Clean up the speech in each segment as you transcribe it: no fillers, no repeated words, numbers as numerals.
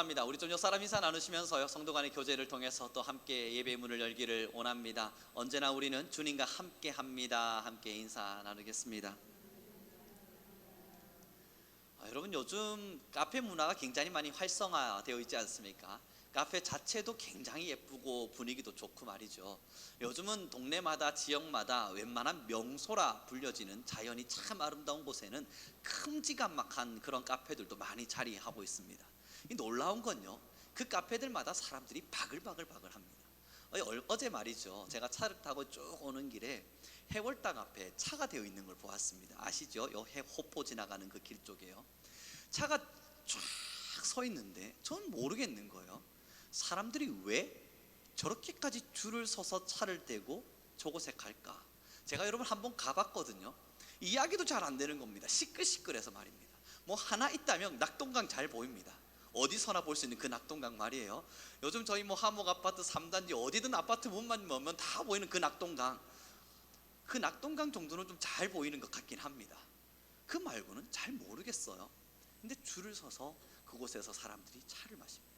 축복합니다. 우리 좀 옆 사람 인사 나누시면서요, 성도 간의 교제를 통해서 또 함께 예배의 문을 열기를 원합니다. 언제나 우리는 주님과 함께 합니다. 함께 인사 나누겠습니다. 여러분, 요즘 카페 문화가 굉장히 많이 활성화되어 있지 않습니까? 카페 자체도 굉장히 예쁘고 분위기도 좋고 말이죠. 요즘은 동네마다 지역마다 웬만한 명소라 불려지는 자연이 참 아름다운 곳에는 큼지막한 그런 카페들도 많이 자리하고 있습니다. 이 놀라운 건요, 그 카페들마다 사람들이 바글바글 합니다. 어제 말이죠, 제가 차를 타고 쭉 오는 길에 해월당 앞에 차가 되어 있는 걸 보았습니다. 아시죠? 요 호포 지나가는 그 길 쪽에요, 차가 쫙 서 있는데 전 모르겠는 거예요. 사람들이 왜 저렇게까지 줄을 서서 차를 대고 저곳에 갈까? 제가 여러분 한번 가봤거든요. 이야기도 잘 안 되는 겁니다. 시끌시끌해서 말입니다. 뭐 하나 있다면 낙동강 잘 보입니다. 어디서나 볼 수 있는 그 낙동강 말이에요. 요즘 저희 뭐 하목 아파트 3단지 어디든 아파트 문만 열면 다 보이는 그 낙동강, 그 낙동강 정도는 좀 잘 보이는 것 같긴 합니다. 그 말고는 잘 모르겠어요. 근데 줄을 서서 그곳에서 사람들이 차를 마십니다.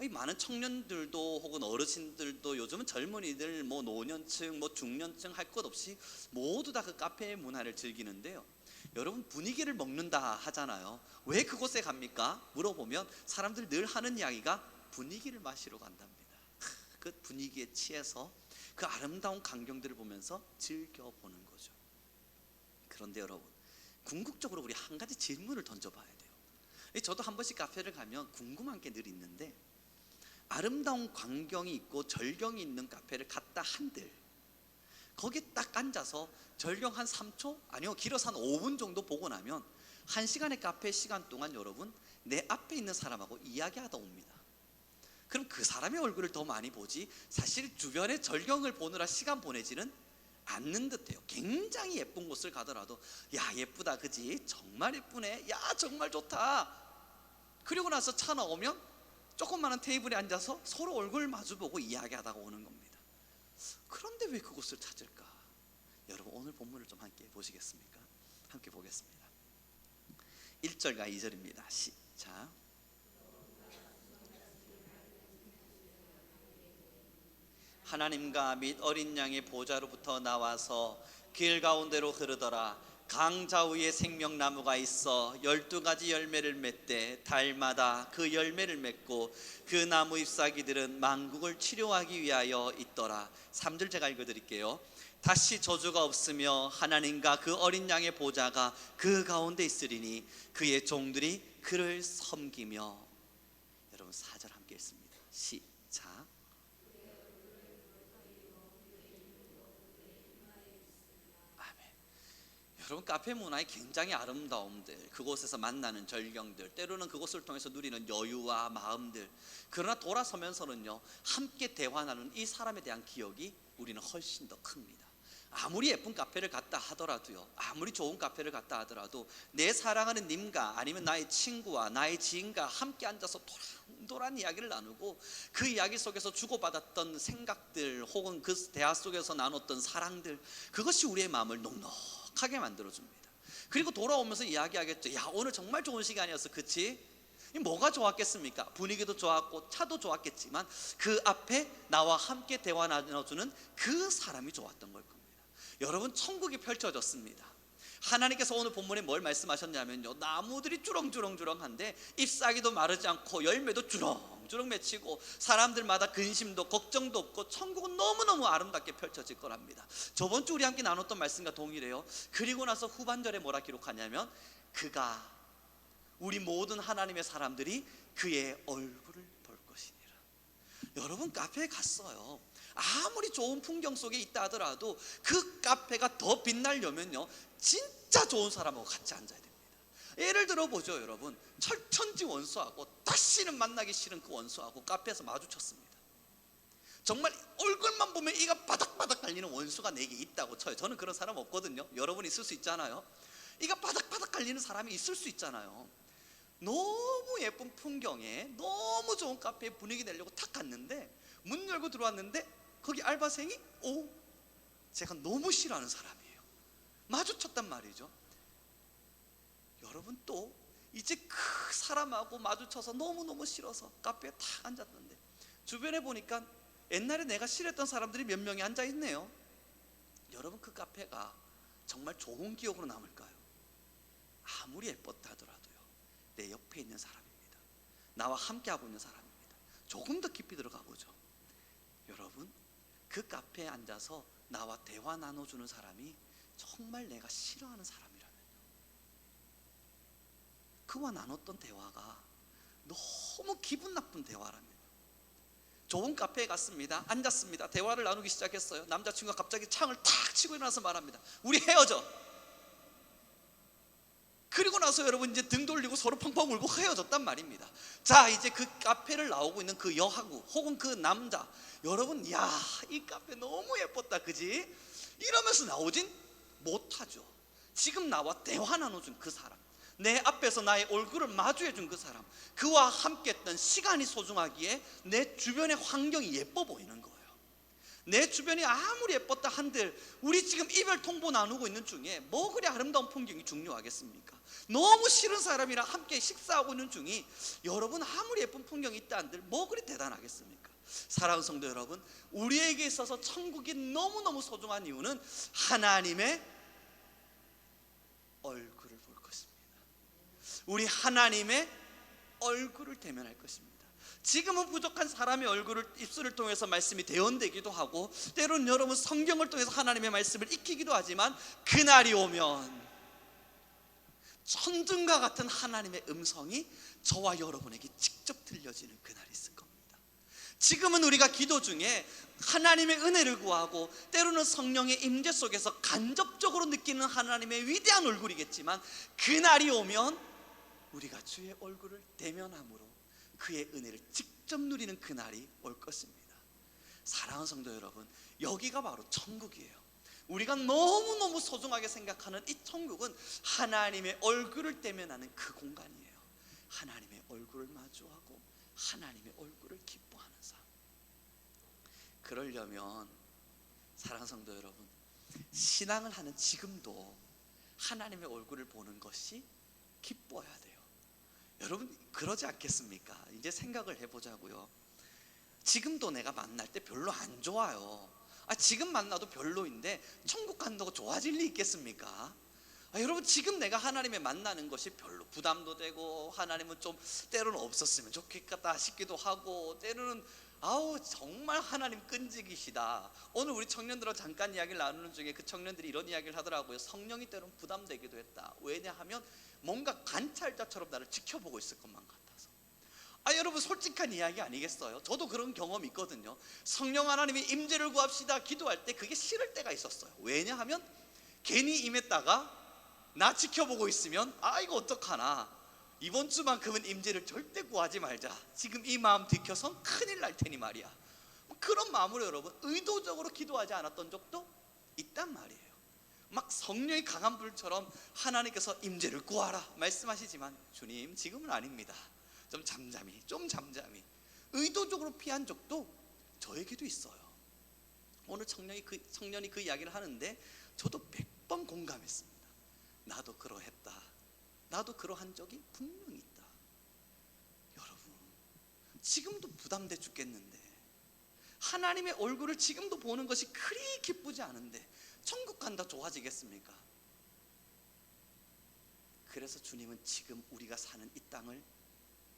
이 많은 청년들도 혹은 어르신들도 요즘은 젊은이들, 뭐 노년층, 뭐 중년층 할 것 없이 모두 다 그 카페의 문화를 즐기는데요, 여러분, 분위기를 먹는다 하잖아요. 왜 그곳에 갑니까? 물어보면 사람들 늘 하는 이야기가 분위기를 마시러 간답니다. 그 분위기에 취해서 그 아름다운 광경들을 보면서 즐겨보는 거죠. 그런데 여러분, 궁극적으로 우리 한 가지 질문을 던져봐야 돼요. 저도 한 번씩 카페를 가면 궁금한 게 늘 있는데, 아름다운 광경이 있고 절경이 있는 카페를 갔다 한들 거기에 딱 앉아서 절경 한 3초? 아니요, 길어서 한 5분 정도 보고 나면 1시간의 카페 시간 동안 여러분, 내 앞에 있는 사람하고 이야기하다 옵니다. 그럼 그 사람의 얼굴을 더 많이 보지 사실 주변의 절경을 보느라 시간 보내지는 않는 듯해요. 굉장히 예쁜 곳을 가더라도 야, 예쁘다, 그지? 정말 예쁘네, 야, 정말 좋다. 그리고 나서 차 나오면 조그마한 테이블에 앉아서 서로 얼굴 마주보고 이야기하다가 오는 겁니다. 그런데 왜 그곳을 찾을까? 여러분, 오늘 본문을 좀 함께 보시겠습니까? 함께 보겠습니다. 1절과 2절입니다. 시작. 하나님과 및 어린 양의 보좌로부터 나와서 길 가운데로 흐르더라. 강 좌우에 생명나무가 있어 12가지 열매를 맺되 달마다 그 열매를 맺고 그 나무 잎사귀들은 만국을 치료하기 위하여 있더라. 3절 제가 읽어드릴게요. 다시 저주가 없으며 하나님과 그 어린 양의 보좌가 그 가운데 있으리니 그의 종들이 그를 섬기며. 여러분, 4절 함께 읽습니다. 시작. 여러분, 카페 문화의 굉장히 아름다움들, 그곳에서 만나는 절경들, 때로는 그곳을 통해서 누리는 여유와 마음들, 그러나 돌아서면서는요, 함께 대화 나누는 이 사람에 대한 기억이 우리는 훨씬 더 큽니다. 아무리 예쁜 카페를 갔다 하더라도요, 아무리 좋은 카페를 갔다 하더라도 내 사랑하는 님과 아니면 나의 친구와 나의 지인과 함께 앉아서 도란도란 이야기를 나누고 그 이야기 속에서 주고받았던 생각들 혹은 그 대화 속에서 나눴던 사랑들, 그것이 우리의 마음을 넉넉하게 만들어줍니다. 그리고 돌아오면서 이야기하겠죠. 야, 오늘 정말 좋은 시간이었어, 그치? 뭐가 좋았겠습니까? 분위기도 좋았고 차도 좋았겠지만 그 앞에 나와 함께 대화 나눠주는 그 사람이 좋았던 걸 겁니다. 여러분, 천국이 펼쳐졌습니다. 하나님께서 오늘 본문에 뭘 말씀하셨냐면요, 나무들이 주렁주렁한데 잎사귀도 마르지 않고 열매도 주렁주렁 맺히고 사람들마다 근심도 걱정도 없고 천국은 너무너무 아름답게 펼쳐질 거랍니다. 저번 주 우리 함께 나눴던 말씀과 동일해요. 그리고 나서 후반절에 뭐라 기록하냐면, 그가, 우리 모든 하나님의 사람들이 그의 얼굴을 볼 것이니라. 여러분, 카페에 갔어요. 아무리 좋은 풍경 속에 있다 하더라도 그 카페가 더 빛나려면요, 진짜 좋은 사람하고 같이 앉아야 됩니다. 예를 들어 보죠, 여러분. 철천지 원수하고 다시는 만나기 싫은 그 원수하고 카페에서 마주쳤습니다. 정말 얼굴만 보면 이가 바닥바닥 갈리는 원수가 내게 있다고 쳐요. 저는 그런 사람 없거든요. 여러분 있을 수 있잖아요. 이가 바닥바닥 갈리는 사람이 있을 수 있잖아요. 너무 예쁜 풍경에 너무 좋은 카페에 분위기 내려고 탁 갔는데 문 열고 들어왔는데 거기 알바생이 제가 너무 싫어하는 사람이에요. 마주쳤단 말이죠. 여러분, 또 이제 그 사람하고 마주쳐서 너무너무 싫어서 카페에 탁 앉았는데 주변에 보니까 옛날에 내가 싫어했던 사람들이 몇 명이 앉아있네요. 여러분, 그 카페가 정말 좋은 기억으로 남을까요? 아무리 예뻤다 하더라도요, 내 옆에 있는 사람입니다. 나와 함께하고 있는 사람입니다. 조금 더 깊이 들어가 보죠. 여러분, 그 카페에 앉아서 나와 대화 나눠주는 사람이 정말 내가 싫어하는 사람이라면요, 그와 나눴던 대화가 너무 기분 나쁜 대화라면, 좋은 카페에 갔습니다. 앉았습니다. 대화를 나누기 시작했어요. 남자친구가 갑자기 창을 탁 치고 일어나서 말합니다. 우리 헤어져. 그리고 나서 여러분 이제 등 돌리고 서로 펑펑 울고 헤어졌단 말입니다. 자, 이제 그 카페를 나오고 있는 그 여하구 혹은 그 남자, 여러분, 야, 이 카페 너무 예뻤다, 그지? 이러면서 나오진 못하죠. 지금 나와 대화 나눠준 그 사람, 내 앞에서 나의 얼굴을 마주해준 그 사람, 그와 함께했던 시간이 소중하기에 내 주변의 환경이 예뻐 보이는 거예요. 내 주변이 아무리 예뻤다 한들 우리 지금 이별 통보 나누고 있는 중에 뭐 그리 아름다운 풍경이 중요하겠습니까? 너무 싫은 사람이랑 함께 식사하고 있는 중에 여러분, 아무리 예쁜 풍경이 있다 한들 뭐 그리 대단하겠습니까? 사랑하는 성도 여러분, 우리에게 있어서 천국이 너무너무 소중한 이유는 하나님의 얼굴을 볼 것입니다. 우리 하나님의 얼굴을 대면할 것입니다. 지금은 부족한 사람의 얼굴을 입술을 통해서 말씀이 대언되기도 하고, 때로는 여러분 성경을 통해서 하나님의 말씀을 익히기도 하지만, 그날이 오면 천둥과 같은 하나님의 음성이 저와 여러분에게 직접 들려지는 그날이 있을 겁니다. 지금은 우리가 기도 중에 하나님의 은혜를 구하고 때로는 성령의 임재 속에서 간접적으로 느끼는 하나님의 위대한 얼굴이겠지만, 그날이 오면 우리가 주의 얼굴을 대면함으로 그의 은혜를 직접 누리는 그날이 올 것입니다. 사랑하는 성도 여러분, 여기가 바로 천국이에요. 우리가 너무너무 소중하게 생각하는 이 천국은 하나님의 얼굴을 대면하는 그 공간이에요. 하나님의 얼굴을 마주하고 하나님의 얼굴을 기뻐하는 삶. 그러려면 사랑하는 성도 여러분, 신앙을 하는 지금도 하나님의 얼굴을 보는 것이 기뻐야 돼요. 여러분, 그러지 않겠습니까? 이제 생각을 해보자고요. 지금도 내가 만날 때 별로 안 좋아요. 지금 만나도 별로인데 천국 간다고 좋아질 리 있겠습니까? 여러분, 지금 내가 하나님을 만나는 것이 별로 부담도 되고, 하나님은 좀 때로는 없었으면 좋겠다 싶기도 하고, 때로는 정말 하나님 끈질기시다. 오늘 우리 청년들하고 잠깐 이야기를 나누는 중에 그 청년들이 이런 이야기를 하더라고요. 성령이 때로는 부담되기도 했다. 왜냐하면 뭔가 관찰자처럼 나를 지켜보고 있을 것만 같아서. 여러분, 솔직한 이야기 아니겠어요? 저도 그런 경험이 있거든요. 성령 하나님의 임재를 구합시다 기도할 때 그게 싫을 때가 있었어요. 왜냐하면 괜히 임했다가 나 지켜보고 있으면 이거 어떡하나, 이번 주만큼은 임재를 절대 구하지 말자, 지금 이 마음 들켜선 큰일 날 테니 말이야. 그런 마음으로 여러분 의도적으로 기도하지 않았던 적도 있단 말이에요. 막 성령이 강한 불처럼 하나님께서 임재를 구하라 말씀하시지만, 주님 지금은 아닙니다, 좀 잠잠히 의도적으로 피한 적도 저에게도 있어요. 오늘 청년이 그 이야기를 하는데 저도 100번 공감했습니다. 나도 그러했다. 나도 그러한 적이 분명히 있다. 여러분, 지금도 부담돼 죽겠는데, 하나님의 얼굴을 지금도 보는 것이 그리 기쁘지 않은데 천국 간다 좋아지겠습니까? 그래서 주님은 지금 우리가 사는 이 땅을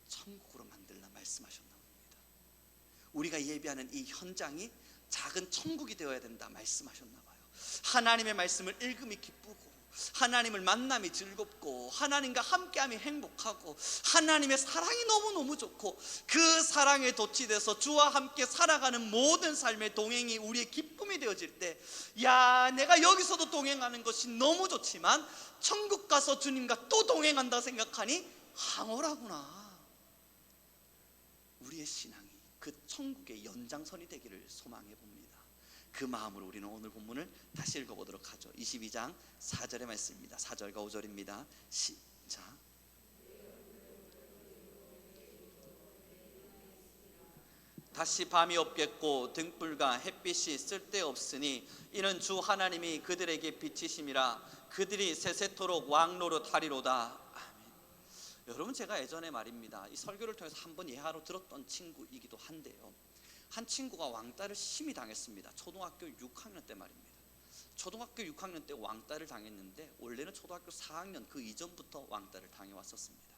천국으로 만들라 말씀하셨나 봅니다. 우리가 예배하는 이 현장이 작은 천국이 되어야 된다 말씀하셨나 봐요. 하나님의 말씀을 읽음이 기쁘고, 하나님을 만남이 즐겁고, 하나님과 함께함이 행복하고, 하나님의 사랑이 너무너무 좋고, 그 사랑에 도취돼서 주와 함께 살아가는 모든 삶의 동행이 우리의 기쁨이 되어질 때, 야, 내가 여기서도 동행하는 것이 너무 좋지만 천국 가서 주님과 또 동행한다 생각하니 황홀하구나. 우리의 신앙이 그 천국의 연장선이 되기를 소망해 봅니다. 그 마음으로 우리는 오늘 본문을 다시 읽어보도록 하죠. 22장 4절의 말씀입니다. 4절과 5절입니다. 시작. 다시 밤이 없겠고 등불과 햇빛이 쓸데없으니 이는 주 하나님이 그들에게 비치심이라. 그들이 세세토록 왕노릇하리로다. 아멘. 여러분, 제가 예전에 말입니다, 이 설교를 통해서 한번 예하로 들었던 친구이기도 한데요, 한 친구가 왕따를 심히 당했습니다. 초등학교 6학년 때 말입니다. 초등학교 6학년 때 왕따를 당했는데 원래는 초등학교 4학년 그 이전부터 왕따를 당해왔었습니다.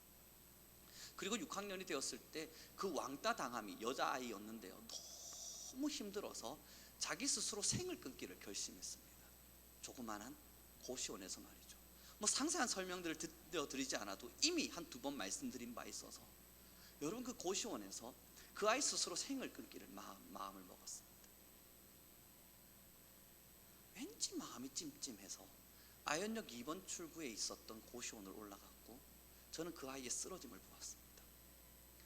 그리고 6학년이 되었을 때 그 왕따 당함이 여자아이였는데요, 너무 힘들어서 자기 스스로 생을 끊기를 결심했습니다. 조그만한 고시원에서 말이죠. 뭐 상세한 설명들을 드리지 않아도 이미 한 두 번 말씀드린 바 있어서, 여러분, 그 고시원에서 그 아이 스스로 생을 끊기를 마음을 먹었습니다. 왠지 마음이 찜찜해서 아현역 2번 출구에 있었던 고시원을 올라갔고 저는 그 아이의 쓰러짐을 보았습니다.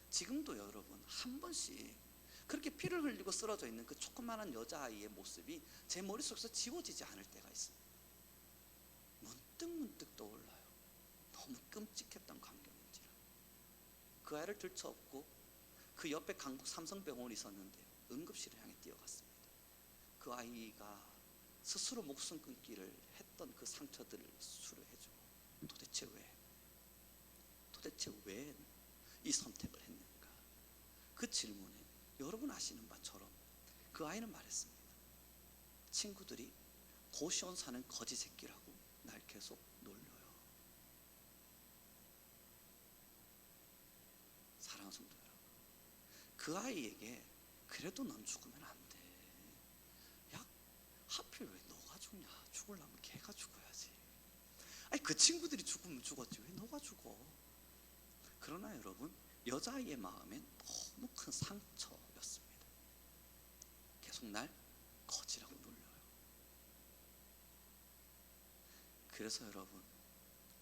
지금도 여러분, 한 번씩 그렇게 피를 흘리고 쓰러져 있는 그 조그마한 여자아이의 모습이 제 머릿속에서 지워지지 않을 때가 있습니다. 문득 떠올라요. 너무 끔찍했던 광경인지라. 그 아이를 들쳐업고 그 옆에 강북 삼성병원이 있었는데요, 응급실을 향해 뛰어갔습니다. 그 아이가 스스로 목숨 끊기를 했던 그 상처들을 수료해주고, 도대체 왜 이 선택을 했는가? 그 질문에 여러분 아시는 바처럼 그 아이는 말했습니다. 친구들이 고시원 사는 거지 새끼라고 날 계속 놀려요. 사랑하는 성도 여러분, 그 아이에게 그래도 넌 죽으면 안 돼. 야, 하필 왜 너가 죽냐? 죽으려면 걔가 죽어야지. 아니, 그 친구들이 죽으면 죽었지 왜 너가 죽어? 그러나 여러분, 여자아이의 마음엔 너무 큰 상처였습니다. 계속 날 거지라고 놀려요. 그래서 여러분,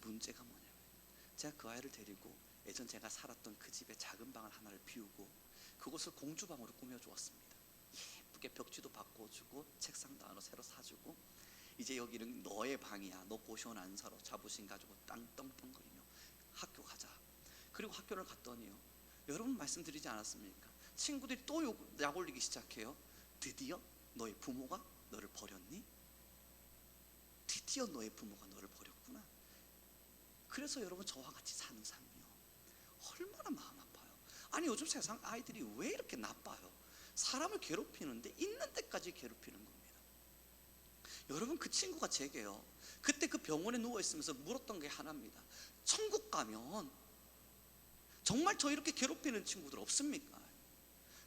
문제가 뭐냐면, 제가 그 아이를 데리고 예전 제가 살았던 그 집의 작은 방을 하나를 비우고 그곳을 공주방으로 꾸며주었습니다. 예쁘게 벽지도 바꿔주고 책상도 하나 새로 사주고, 이제 여기는 너의 방이야, 너 고시원 안 살아, 자부심 가지고 땅 떵떵거리며 학교 가자. 그리고 학교를 갔더니요, 여러분 말씀드리지 않았습니까? 친구들이 또 약 올리기 시작해요. 드디어 너의 부모가 너를 버렸니? 드디어 너의 부모가 너를 버렸구나. 그래서 여러분, 저와 같이 사는 삶이요, 얼마나 마음 아파요. 아니, 요즘 세상 아이들이 왜 이렇게 나빠요? 사람을 괴롭히는데 있는 데까지 괴롭히는 겁니다. 여러분, 그 친구가 제게요, 그때 그 병원에 누워있으면서 물었던 게 하나입니다. 천국 가면 정말 저 이렇게 괴롭히는 친구들 없습니까?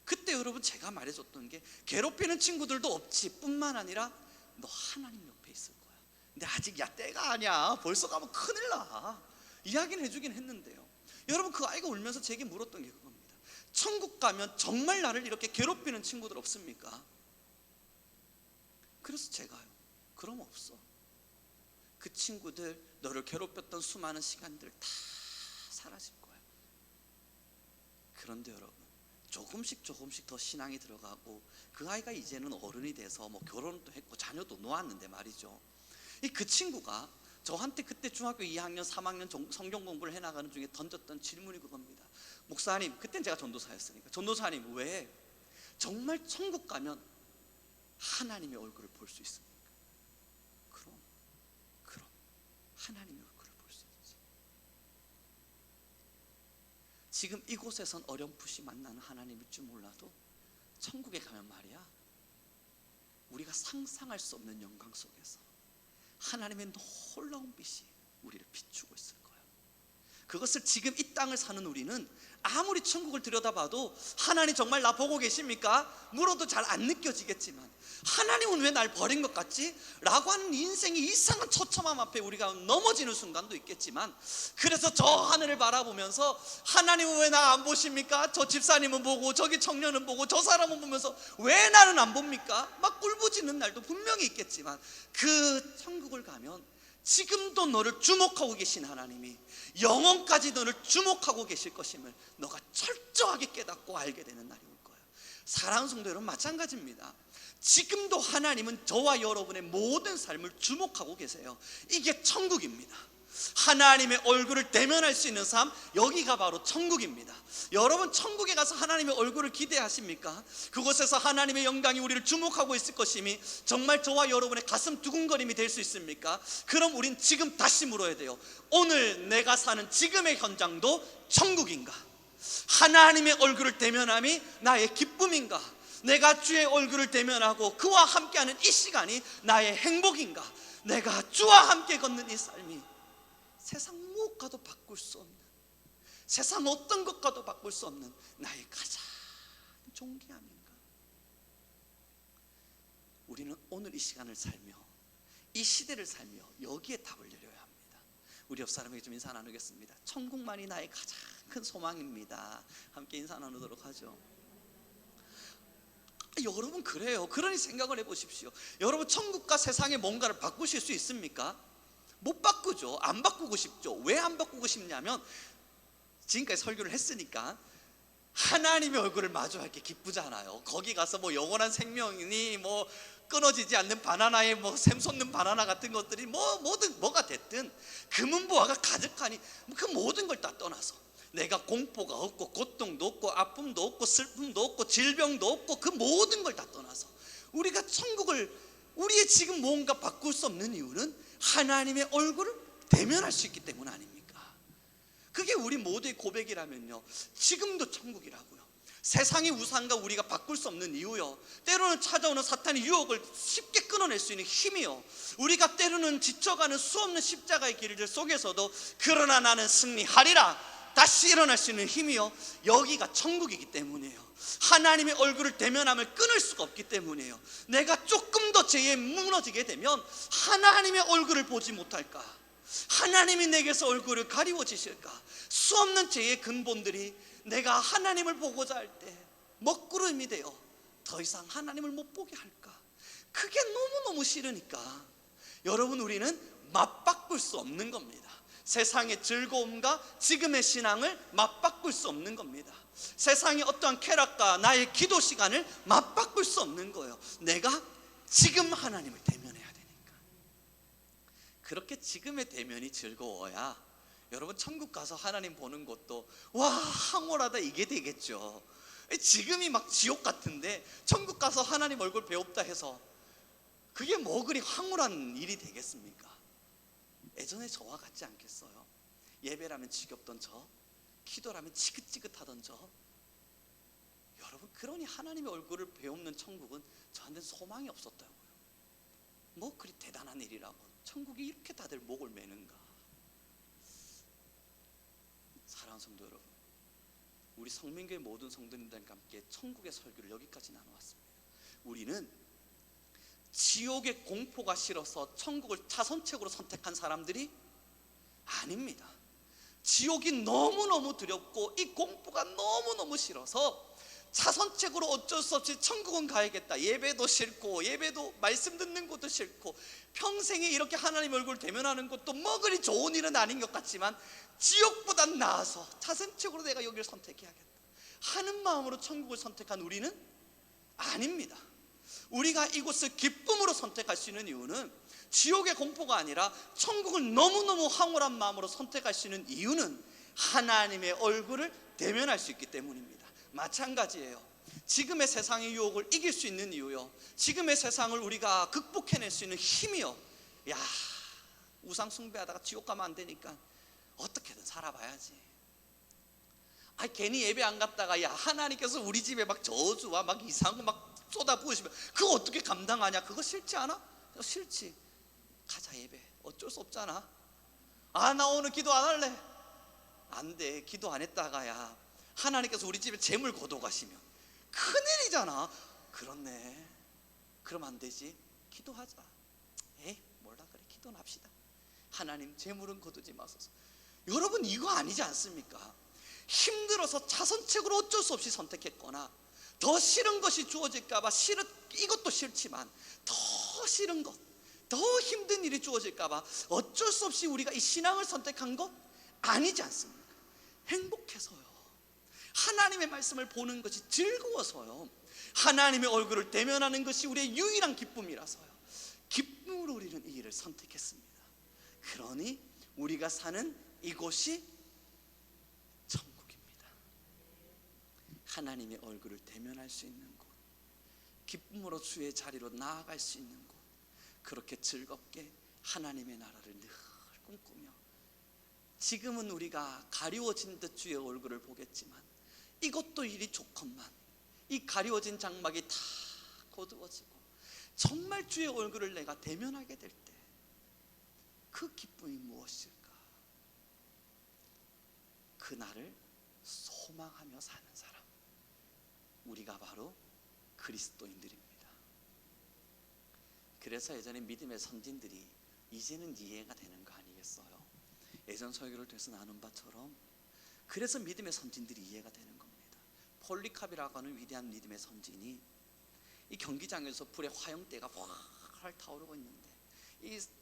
그때 여러분, 제가 말해줬던 게, 괴롭히는 친구들도 없지 뿐만 아니라 너 하나님 옆에 있을 거야. 근데 아직 때가 아니야, 벌써 가면 큰일 나, 이야기는 해주긴 했는데요, 여러분, 그 아이가 울면서 제게 물었던 게 그겁니다. 천국 가면 정말 나를 이렇게 괴롭히는 친구들 없습니까? 그래서 제가요, 그럼 없어. 그 친구들, 너를 괴롭혔던 수많은 시간들 다 사라질 거야. 그런데 여러분, 조금씩 더 신앙이 들어가고 그 아이가 이제는 어른이 돼서 뭐 결혼도 했고 자녀도 놓았는데 말이죠, 그 친구가 저한테 그때 중학교 2학년 3학년 성경 공부를 해나가는 중에 던졌던 질문이 그겁니다. 목사님, 그땐 제가 전도사였으니까, 전도사님, 왜 정말 천국 가면 하나님의 얼굴을 볼 수 있습니까? 그럼 하나님의 얼굴을 볼 수 있지. 지금 이곳에선 어렴풋이 만나는 하나님일 줄 몰라도 천국에 가면 말이야, 우리가 상상할 수 없는 영광 속에서 하나님의 놀라운 빛이 우리를 비추고 있을 거예요. 그것을 지금 이 땅을 사는 우리는 아무리 천국을 들여다봐도 하나님 정말 나 보고 계십니까? 물어도 잘 안 느껴지겠지만, 하나님은 왜 날 버린 것 같지? 라고 하는 인생이 이상한 처참함 앞에 우리가 넘어지는 순간도 있겠지만, 그래서 저 하늘을 바라보면서 하나님은 왜 나 안 보십니까? 저 집사님은 보고 저기 청년은 보고 저 사람은 보면서 왜 나는 안 봅니까? 막 꿀부짖는 날도 분명히 있겠지만, 그 천국을 가면 지금도 너를 주목하고 계신 하나님이 영원까지 너를 주목하고 계실 것임을 너가 철저하게 깨닫고 알게 되는 날이 올 거예요. 사랑하는 성도 여러분, 마찬가지입니다. 지금도 하나님은 저와 여러분의 모든 삶을 주목하고 계세요. 이게 천국입니다. 하나님의 얼굴을 대면할 수 있는 삶, 여기가 바로 천국입니다. 여러분, 천국에 가서 하나님의 얼굴을 기대하십니까? 그곳에서 하나님의 영광이 우리를 주목하고 있을 것임이 정말 저와 여러분의 가슴 두근거림이 될 수 있습니까? 그럼 우린 지금 다시 물어야 돼요. 오늘 내가 사는 지금의 현장도 천국인가? 하나님의 얼굴을 대면함이 나의 기쁨인가? 내가 주의 얼굴을 대면하고 그와 함께하는 이 시간이 나의 행복인가? 내가 주와 함께 걷는 이 삶이 세상 무엇과도 바꿀 수 없는, 세상 어떤 것과도 바꿀 수 없는 나의 가장 존귀함인가? 우리는 오늘 이 시간을 살며 이 시대를 살며 여기에 답을 내려야 합니다. 우리 옆 사람에게 좀 인사 나누겠습니다. 천국만이 나의 가장 큰 소망입니다. 함께 인사 나누도록 하죠. 여러분, 그래요. 그러니 생각을 해보십시오. 여러분, 천국과 세상의 뭔가를 바꾸실 수 있습니까? 못 바꾸죠. 안 바꾸고 싶죠. 왜 안 바꾸고 싶냐면, 지금까지 설교를 했으니까 하나님의 얼굴을 마주할 게 기쁘잖아요. 거기 가서 뭐 영원한 생명이니 뭐 끊어지지 않는 바나나에 뭐 샘솟는 바나나 같은 것들이 뭐가 됐든 금은보화가 가득하니 그 모든 걸 다 떠나서 내가 공포가 없고 고통도 없고 아픔도 없고 슬픔도 없고 질병도 없고 그 모든 걸 다 떠나서 우리가 천국을, 우리의 지금 뭔가 바꿀 수 없는 이유는 하나님의 얼굴을 대면할 수 있기 때문 아닙니까? 그게 우리 모두의 고백이라면요, 지금도 천국이라고요. 세상의 우상과 우리가 바꿀 수 없는 이유요, 때로는 찾아오는 사탄의 유혹을 쉽게 끊어낼 수 있는 힘이요, 우리가 때로는 지쳐가는 수없는 십자가의 길들 속에서도 그러나 나는 승리하리라 다시 일어날 수 있는 힘이요, 여기가 천국이기 때문이에요. 하나님의 얼굴을 대면함을 끊을 수가 없기 때문이에요. 내가 조금 더 죄에 무너지게 되면 하나님의 얼굴을 보지 못할까? 하나님이 내게서 얼굴을 가리워지실까? 수없는 죄의 근본들이 내가 하나님을 보고자 할 때 먹구름이 되어 더 이상 하나님을 못 보게 할까? 그게 너무너무 싫으니까 여러분, 우리는 맞바꿀 수 없는 겁니다. 세상의 즐거움과 지금의 신앙을 맞바꿀 수 없는 겁니다. 세상의 어떠한 쾌락과 나의 기도 시간을 맞바꿀 수 없는 거예요. 내가 지금 하나님을 대면해야 되니까. 그렇게 지금의 대면이 즐거워야 여러분, 천국 가서 하나님 보는 것도 와, 황홀하다 이게 되겠죠. 지금이 막 지옥 같은데 천국 가서 하나님 얼굴 배웁다 해서 그게 뭐 그리 황홀한 일이 되겠습니까? 예전에 저와 같지 않겠어요? 예배라면 지겹던 저, 기도라면 지긋지긋하던 저. 여러분, 그러니 하나님의 얼굴을 배우는 천국은 저한테는 소망이 없었다고요. 뭐 그리 대단한 일이라고 천국이 이렇게 다들 목을 매는가? 사랑하는 성도 여러분, 우리 성민교회 모든 성도님들과 함께 천국의 설교를 여기까지 나눠왔습니다. 우리는 지옥의 공포가 싫어서 천국을 차선책으로 선택한 사람들이 아닙니다. 지옥이 너무너무 두렵고 이 공포가 너무너무 싫어서 차선책으로 어쩔 수 없이 천국은 가야겠다, 예배도 싫고 예배도 말씀 듣는 것도 싫고 평생에 이렇게 하나님 얼굴 대면하는 것도 뭐 그리 좋은 일은 아닌 것 같지만 지옥보단 나아서 차선책으로 내가 여기를 선택해야겠다 하는 마음으로 천국을 선택한 우리는 아닙니다. 우리가 이곳을 기쁨으로 선택할 수 있는 이유는 지옥의 공포가 아니라 천국을 너무너무 황홀한 마음으로 선택할 수 있는 이유는 하나님의 얼굴을 대면할 수 있기 때문입니다. 마찬가지예요. 지금의 세상의 유혹을 이길 수 있는 이유요, 지금의 세상을 우리가 극복해낼 수 있는 힘이요, 야, 우상 숭배하다가 지옥 가면 안 되니까 어떻게든 살아봐야지. 괜히 예배 안 갔다가 야, 하나님께서 우리 집에 막 저주와 막 이상한 거 막 쏟아부으시면 그거 어떻게 감당하냐? 그거 싫지 않아? 싫지. 가자 예배. 어쩔 수 없잖아. 나 오늘 기도 안 할래. 안 돼. 기도 안 했다가야 하나님께서 우리 집에 재물 거둬가시면 큰일이잖아. 그렇네. 그럼 안 되지. 기도하자. 몰라, 그래, 기도는 합시다. 하나님, 재물은 거두지 마소서. 여러분, 이거 아니지 않습니까? 힘들어서 차선책으로 어쩔 수 없이 선택했거나 더 싫은 것이 주어질까봐 이것도 싫지만 더 싫은 것, 더 힘든 일이 주어질까봐 어쩔 수 없이 우리가 이 신앙을 선택한 것 아니지 않습니까? 행복해서요, 하나님의 말씀을 보는 것이 즐거워서요, 하나님의 얼굴을 대면하는 것이 우리의 유일한 기쁨이라서요, 기쁨으로 우리는 이 일을 선택했습니다. 그러니 우리가 사는 이곳이 천국입니다. 하나님의 얼굴을 대면할 수 있는 곳, 기쁨으로 주의 자리로 나아갈 수 있는 곳, 그렇게 즐겁게 하나님의 나라를 늘 꿈꾸며, 지금은 우리가 가리워진 듯 주의 얼굴을 보겠지만 이것도 이리 좋건만 이 가리워진 장막이 다 거두어지고 정말 주의 얼굴을 내가 대면하게 될 때 그 기쁨이 무엇일까? 그날을 소망하며 사는 사람, 우리가 바로 그리스도인들입니다. 그래서 예전에 믿음의 선진들이 이제는 이해가 되는 거 아니겠어요? 예전 설교를 통해서 나눈 바처럼 그래서 믿음의 선진들이 이해가 되는 겁니다. 폴리캅이라고 하는 위대한 믿음의 선진이 이 경기장에서 불의 화형대가 활활 타오르고 있는데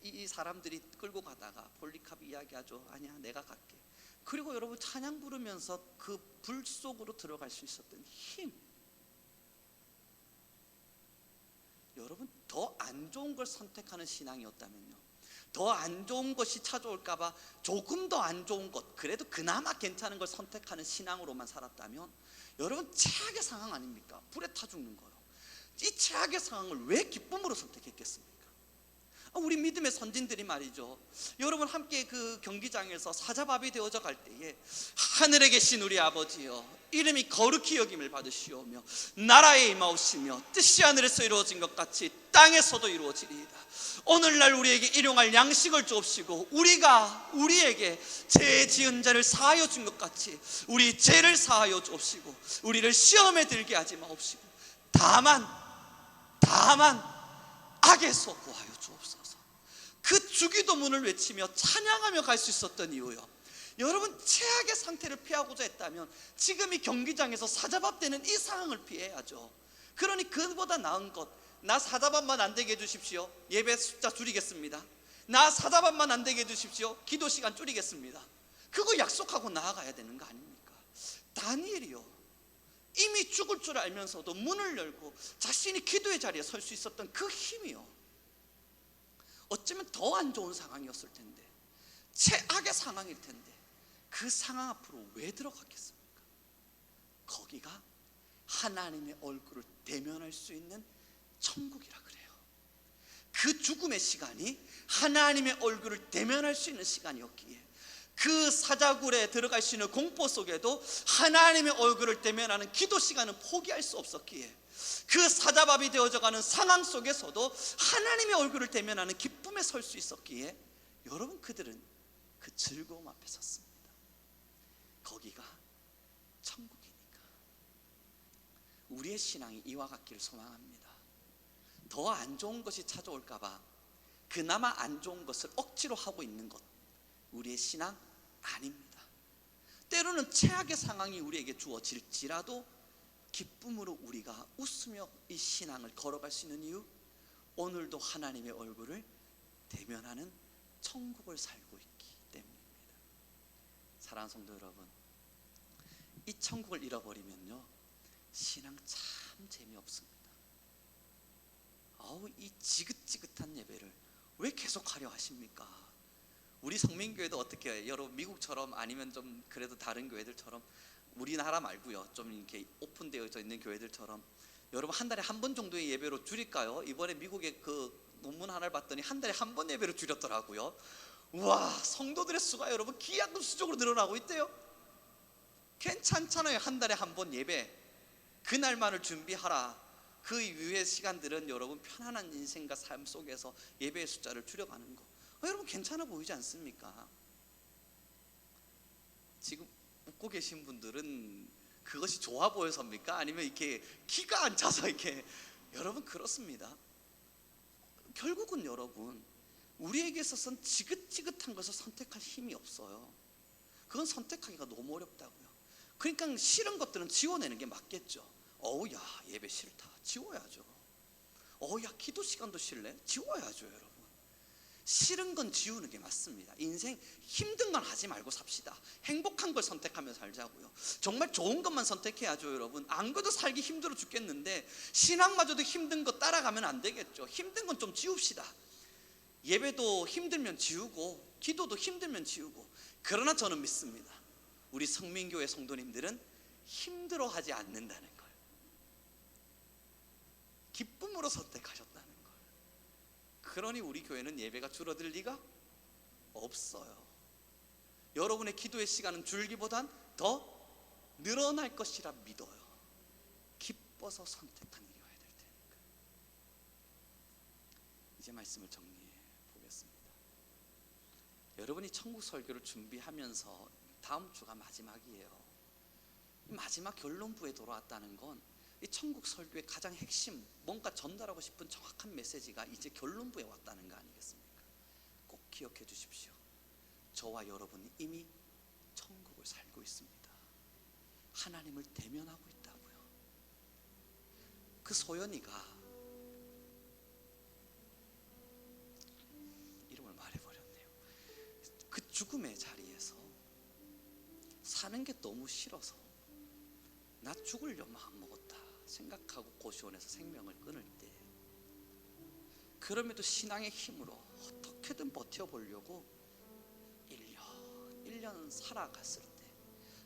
이 사람들이 끌고 가다가 폴리캅이 이야기하죠. 아니야, 내가 갈게. 그리고 여러분 찬양 부르면서 그 불 속으로 들어갈 수 있었던 힘, 여러분 더 안 좋은 걸 선택하는 신앙이었다면요, 더 안 좋은 것이 찾아올까봐 조금 더 안 좋은 것, 그래도 그나마 괜찮은 걸 선택하는 신앙으로만 살았다면 여러분 최악의 상황 아닙니까? 불에 타 죽는 거요. 이 최악의 상황을 왜 기쁨으로 선택했겠습니까? 우리 믿음의 선진들이 말이죠, 여러분 함께 그 경기장에서 사자밥이 되어져 갈 때에 하늘에 계신 우리 아버지여, 이름이 거룩히 여김을 받으시오며 나라에 임하오시며 뜻이 하늘에서 이루어진 것 같이 땅에서도 이루어지리이다. 오늘날 우리에게 일용할 양식을 주옵시고 우리가 우리에게 죄 지은 자를 사하여 준 것 같이 우리 죄를 사하여 주옵시고 우리를 시험에 들게 하지 마옵시고 다만 악에서 구하여 주옵소서. 그 주기도문을 외치며 찬양하며 갈 수 있었던 이유요, 여러분 최악의 상태를 피하고자 했다면 지금 이 경기장에서 사자밥 되는 이 상황을 피해야죠. 그러니 그보다 나은 것, 나 사자밥만 안 되게 해주십시오, 예배 숫자 줄이겠습니다. 나 사자밥만 안 되게 해주십시오, 기도 시간 줄이겠습니다. 그거 약속하고 나아가야 되는 거 아닙니까? 다니엘이요, 이미 죽을 줄 알면서도 문을 열고 자신이 기도의 자리에 설 수 있었던 그 힘이요, 어쩌면 더 안 좋은 상황이었을 텐데, 최악의 상황일 텐데 그 상황 앞으로 왜 들어갔겠습니까? 거기가 하나님의 얼굴을 대면할 수 있는 천국이라 그래요. 그 죽음의 시간이 하나님의 얼굴을 대면할 수 있는 시간이었기에, 그 사자굴에 들어갈 수 있는 공포 속에도 하나님의 얼굴을 대면하는 기도 시간은 포기할 수 없었기에, 그 사자밥이 되어져가는 상황 속에서도 하나님의 얼굴을 대면하는 기쁨에 설 수 있었기에 여러분 그들은 그 즐거움 앞에 섰습니다. 거기가 천국이니까. 우리의 신앙이 이와 같기를 소망합니다. 더 안 좋은 것이 찾아올까봐 그나마 안 좋은 것을 억지로 하고 있는 것, 우리의 신앙 아닙니다. 때로는 최악의 상황이 우리에게 주어질지라도 기쁨으로 우리가 웃으며 이 신앙을 걸어갈 수 있는 이유, 오늘도 하나님의 얼굴을 대면하는 천국을 살고 있기 때문입니다. 사랑하는 성도 여러분, 이 천국을 잃어버리면요 신앙 참 재미없습니다. 이 지긋지긋한 예배를 왜 계속하려 하십니까? 우리 성민교회도 어떻게 해요? 여러분 미국처럼 아니면 좀 그래도 다른 교회들처럼, 우리나라 말고요 좀 이렇게 오픈되어 있는 교회들처럼 여러분 한 달에 한 번 정도의 예배로 줄일까요? 이번에 미국의 그 논문 하나를 봤더니 한 달에 한 번 예배로 줄였더라고요. 우와, 성도들의 수가 여러분 기하급수적으로 늘어나고 있대요. 괜찮잖아요. 한 달에 한 번 예배, 그날만을 준비하라. 그 이후의 시간들은 여러분 편안한 인생과 삶 속에서 예배의 숫자를 줄여가는 거, 여러분 괜찮아 보이지 않습니까? 지금 웃고 계신 분들은 그것이 좋아 보여서입니까? 아니면 이렇게 기가 안 차서 이렇게? 여러분 그렇습니다. 결국은 여러분 우리에게 있어서는 지긋지긋한 것을 선택할 힘이 없어요. 그건 선택하기가 너무 어렵다고요. 그러니까 싫은 것들은 지워내는 게 맞겠죠. 야 예배 싫다, 지워야죠. 야 기도 시간도 싫네, 지워야죠. 여러분 싫은 건 지우는 게 맞습니다. 인생 힘든 건 하지 말고 삽시다. 행복한 걸 선택하며 살자고요. 정말 좋은 것만 선택해야죠. 여러분 안 그래도 살기 힘들어 죽겠는데 신앙마저도 힘든 거 따라가면 안 되겠죠. 힘든 건 좀 지웁시다. 예배도 힘들면 지우고 기도도 힘들면 지우고, 그러나 저는 믿습니다. 우리 성민교회 성도님들은 힘들어하지 않는다는 걸, 기쁨으로 선택하셨다는 걸. 그러니 우리 교회는 예배가 줄어들 리가 없어요. 여러분의 기도의 시간은 줄기보단 더 늘어날 것이라 믿어요. 기뻐서 선택한 일이 와야 될 테니까. 이제 말씀을 정리해 보겠습니다. 여러분이 천국 설교를 준비하면서 다음 주가 마지막이에요. 이 마지막 결론부에 돌아왔다는 건 이 천국 설교의 가장 핵심, 뭔가 전달하고 싶은 정확한 메시지가 이제 결론부에 왔다는 거 아니겠습니까? 꼭 기억해 주십시오. 저와 여러분이 이미 천국을 살고 있습니다. 하나님을 대면하고 있다고요. 그 소연이가 이름을 말해버렸네요. 그 죽음의 자리에서 사는 게 너무 싫어서 나 죽으려 마음 먹었다 생각하고 고시원에서 생명을 끊을 때, 그럼에도 신앙의 힘으로 어떻게든 버텨보려고 1년 살아갔을 때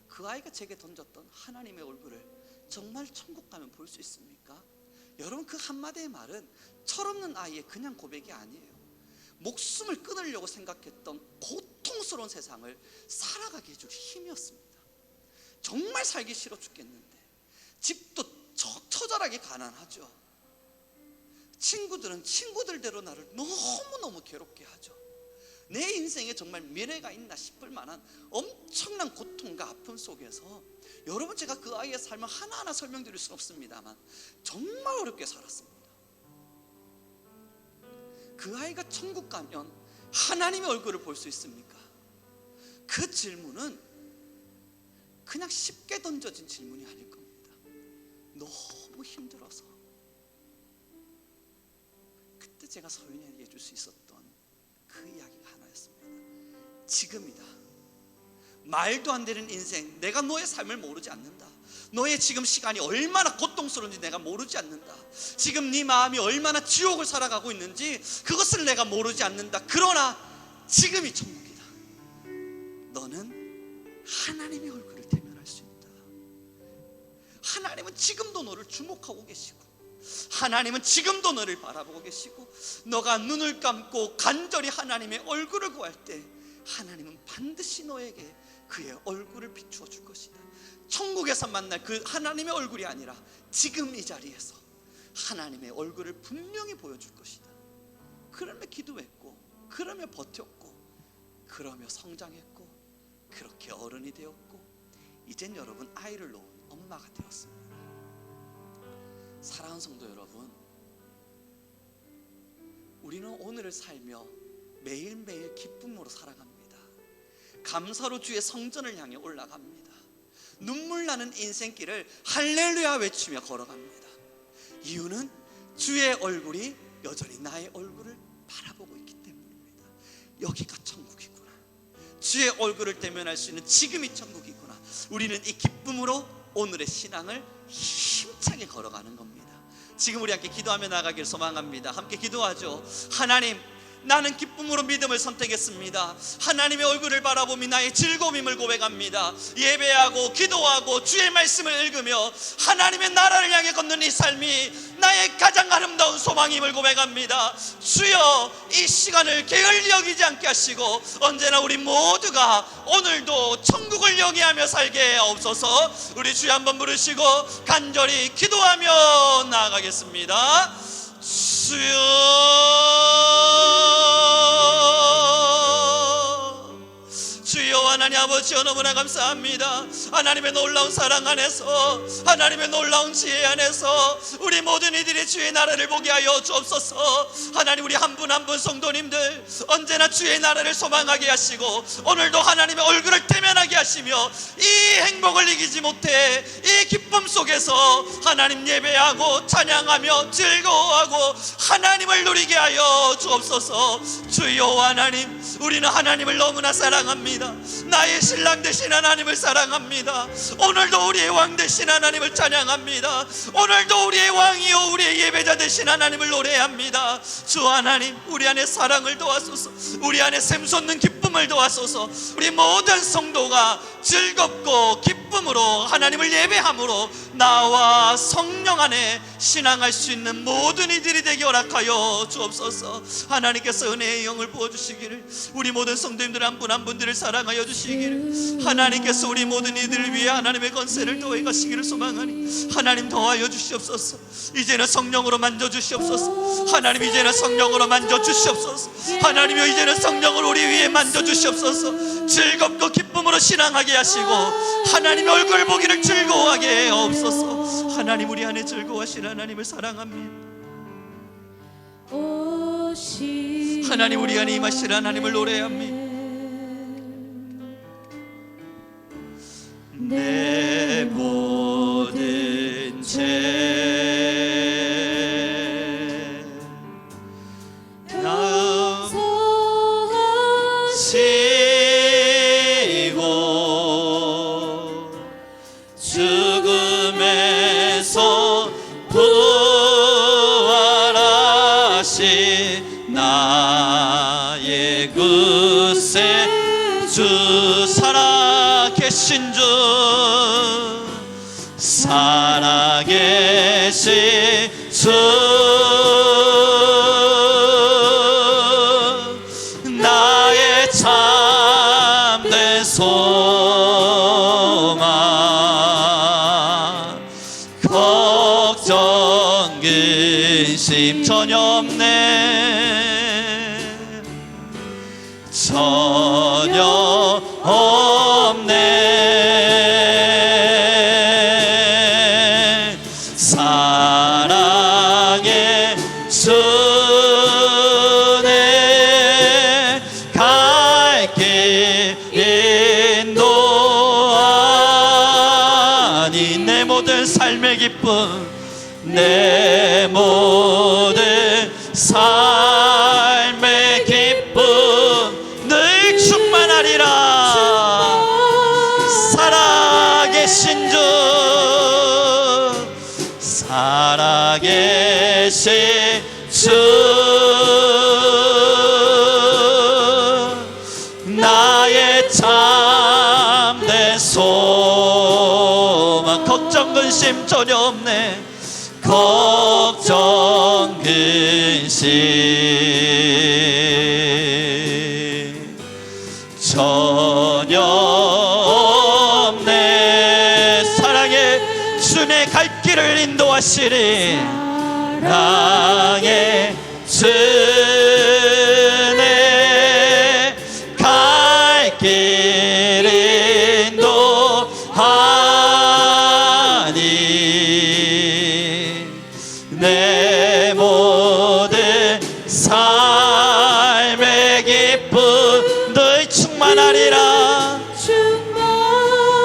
그 아이가 제게 던졌던 하나님의 얼굴을 정말 천국 가면 볼 수 있습니까? 여러분, 그 한마디의 말은 철없는 아이의 그냥 고백이 아니에요. 목숨을 끊으려고 생각했던 고통스러운 세상을 살아가게 해줄 힘이었습니다. 정말 살기 싫어 죽겠는데, 집도 처절하게 가난하죠. 친구들은 친구들대로 나를 너무너무 괴롭게 하죠. 내 인생에 정말 미래가 있나 싶을 만한 엄청난 고통과 아픔 속에서, 여러분, 제가 그 아이의 삶을 하나하나 설명드릴 수는 없습니다만 정말 어렵게 살았습니다. 그 아이가 천국 가면 하나님의 얼굴을 볼 수 있습니까? 그 질문은 그냥 쉽게 던져진 질문이 아닐 겁니다. 너무 힘들어서. 그때 제가 서윤이에게 해줄 수 있었던 그 이야기가 하나였습니다. 지금이다. 말도 안 되는 인생, 내가 너의 삶을 모르지 않는다. 너의 지금 시간이 얼마나 고통스러운지 내가 모르지 않는다. 지금 네 마음이 얼마나 지옥을 살아가고 있는지 그것을 내가 모르지 않는다. 그러나 지금이 천국이다. 너는 하나님의 얼굴을 대면할 수 있다. 하나님은 지금도 너를 주목하고 계시고, 하나님은 지금도 너를 바라보고 계시고, 너가 눈을 감고 간절히 하나님의 얼굴을 구할 때 하나님은 반드시 너에게 그의 얼굴을 비추어 줄 것이다. 천국에서 만날 그 하나님의 얼굴이 아니라 지금 이 자리에서 하나님의 얼굴을 분명히 보여줄 것이다. 그러며 기도했고, 그러며 버텼고, 그러며 성장했고, 그렇게 어른이 되었고, 이젠 여러분 아이를 놓은 엄마가 되었습니다. 사랑하는 성도 여러분, 우리는 오늘을 살며 매일매일 기쁨으로 살아갑니다. 감사로 주의 성전을 향해 올라갑니다. 눈물 나는 인생길을 할렐루야 외치며 걸어갑니다. 이유는 주의 얼굴이 여전히 나의 얼굴을 바라보고 있기 때문입니다. 여기가 천국이구나. 주의 얼굴을 대면할 수 있는 지금이 천국이구나. 우리는 이 기쁨으로 오늘의 신앙을 힘차게 걸어가는 겁니다. 지금 우리 함께 기도하며 나가길 소망합니다. 함께 기도하죠. 하나님, 나는 기쁨으로 믿음을 선택했습니다. 하나님의 얼굴을 바라보며 나의 즐거움임을 고백합니다. 예배하고 기도하고 주의 말씀을 읽으며 하나님의 나라를 향해 걷는 이 삶이 나의 가장 아름다운 소망임을 고백합니다. 주여, 이 시간을 게을리 여기지 않게 하시고 언제나 우리 모두가 오늘도 천국을 영위하며 살게 하옵소서. 우리 주여 한번 부르시고 간절히 기도하며 나아가겠습니다. 주여, 하나님 아버지, 너무나 감사합니다. 하나님의 놀라운 사랑 안에서, 하나님의 놀라운 지혜 안에서 우리 모든 이들이 주의 나라를 보게 하여 주옵소서. 하나님, 우리 한 분 한 분 성도님들 언제나 주의 나라를 소망하게 하시고 오늘도 하나님의 얼굴을 대면하게 하시며 이 행복을 이기지 못해 이 기쁨 속에서 하나님 예배하고 찬양하며 즐거워하고 하나님을 누리게 하여 주옵소서. 주여, 하나님, 우리는 하나님을 너무나 사랑합니다. 나의 신랑 되신 하나님을 사랑합니다. 오늘도 우리의 왕 되신 하나님을 찬양합니다. 오늘도 우리의 왕이요 우리의 예배자 되신 하나님을 노래합니다. 주 하나님, 우리 안에 사랑을 도와소서. 우리 안에 샘솟는 기쁨을 도와소서. 우리 모든 성도가 즐겁고 기쁨으로 하나님을 예배함으로 나와 성령 안에 신앙할 수 있는 모든 이들이 되게 허락하여 주옵소서. 하나님께서 은혜의 영을 부어주시기를, 우리 모든 성도님들 한 분 한 분들을 사랑하여 주시기를, 하나님께서 우리 모든 이들을 위해 하나님의 권세를 더해 가시기를 소망하니 하나님 더하여 주시옵소서. 이제는 성령으로 만져주시옵소서. 하나님 이제는 성령으로 만져주시옵소서. 하나님이여 이제는 성령으로 우리 위에 만져주시옵소서. 즐겁고 기쁨으로 신앙하게 하시고 하나님의 얼굴 보기를 즐거워하게 하옵소서. 하나님 우리 안에 즐거워하신 하나님을 사랑합니다. 하나님 우리 안에 임하신 하나님을 노래합니다. 내 모든 죄 나음지고 죽음에서 부활하신 나의 구세 주 살아계신 주 살아계신 주 나의 참된 소망 걱정 근심 전혀 없네 전혀 없네 사랑의 주네 갈 길 인도하니 내 모든 삶의 기쁨 내 모든 삶의 기쁨 늘 충만하리라 살아계신 주 살아계신 주 나의 참된 소망 걱정 근심 전혀 없네 걱정 근심 전혀 없네 사랑의 주의 갈 길을 인도하시리 사랑의 주의 갈 길을 인도하니 내 모든 삶의 기쁨 늘 충만하리라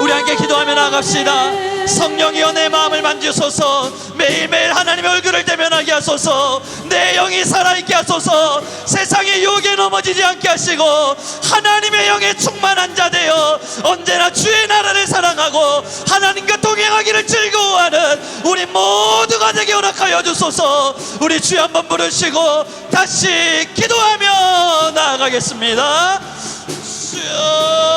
우리 함께 기도하며 나갑시다. 성령이여 내 마음을 만지소서 매일매일 하나님의 얼굴을 대면하게 하소서 내 영이 살아있게 하소서 세상의 유혹에 넘어지지 않게 하시고 하나님의 영에 충만한 자 되어 언제나 주의 나라를 사랑하고 하나님과 동행하기를 즐거워하는 우리 모두가 되게 허락하여 주소서. 우리 주여 한번 부르시고 다시 기도하며 나아가겠습니다. 주여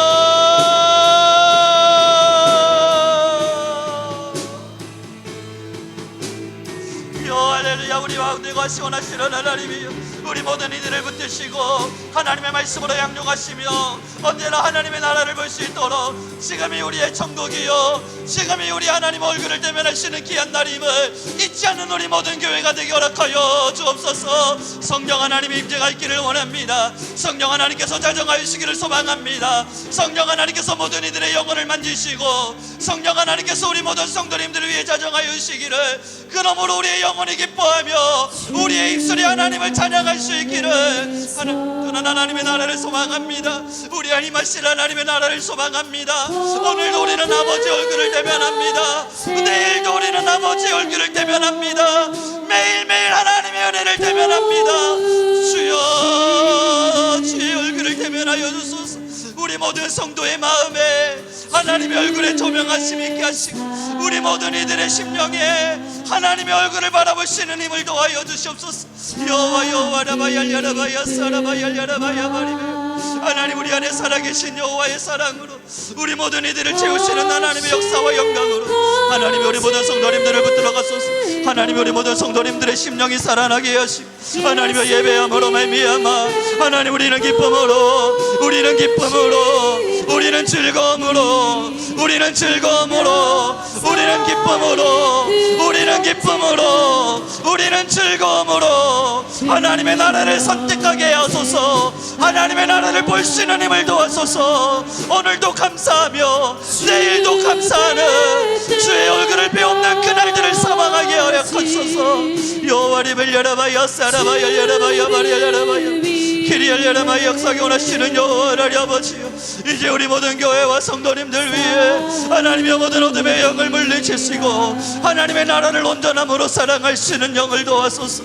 할렐루야. 우리 가운데가 시원하시는 하나님이여 우리 모든 이들을 붙드시고 하나님의 말씀으로 양육하시며 언제나 하나님의 나라를 볼 수 있도록 지금이 우리의 천국이요 지금이 우리 하나님 얼굴을 대면하시는 귀한 날임을 잊지 않는 우리 모든 교회가 되게 허락하여 주옵소서. 성령 하나님의 임재가 있기를 원합니다. 성령 하나님께서 자정하여 주시기를 소망합니다. 성령 하나님께서 모든 이들의 영혼을 만지시고 성령 하나님께서 우리 모든 성도님들을 위해 자정하여 주시기를 그러므로 우리의 영혼이 기뻐하며 우리의 입술이 하나님을 찬양할 수 있기를 또한 하나님의 나라를 소망합니다. 우리 하나님 하실 하나님의 나라를 소망합니다. 오늘도 우리는 아버지 얼굴을 대면합니다. 내일도 우리는 아버지 얼굴을 대면합니다. 매일매일 하나님의 은혜를 대면합니다. 주여 주의 얼굴을 대면하여 주소서. 우리 우리 모든 성도의 마음에 하나님의 얼굴에 조명하심 있게 하시고 우리 모든 이들의 심령에 하나님의 얼굴을 바라보시는 힘을 도와여 주시옵소서. 여호와 여호와 라바얄야라바야 사라바얄야라바야 바리베. 하나님 우리 안에 살아계신 여호와의 사랑으로 우리 모든 이들을 채우시는 하나님의 역사와 영광으로 하나님이 우리 모든 성도님들을 붙들어 가소서. 하나님이 우리 모든 성도님들의 심령이 살아나게 하시고 하나님의 예배함으로 말미암아 하나님 우리는 기쁨으로 우리는 즐거움으로 우리는 즐거움으로 하나님의 나라를 선택하게 하소서. 하나님의 나라를 볼 수 있는 힘을 도와소서. 오늘도 감사하며 내일도 감사하는 주의 얼굴을 배움는 그날들을 사망하게 하여 주소서. 여호와를 열어봐야 사라바야 열어봐야 마리아 열어봐야 기리엘 열어봐야 역사에 원하시는 여호와를 아버지여, 이제 우리 모든 교회와 성도님들 위해 하나님의 모든 어둠의 영을 물리치시고 하나님의 나라를 온전함으로 사랑하시는 영을 도와소서.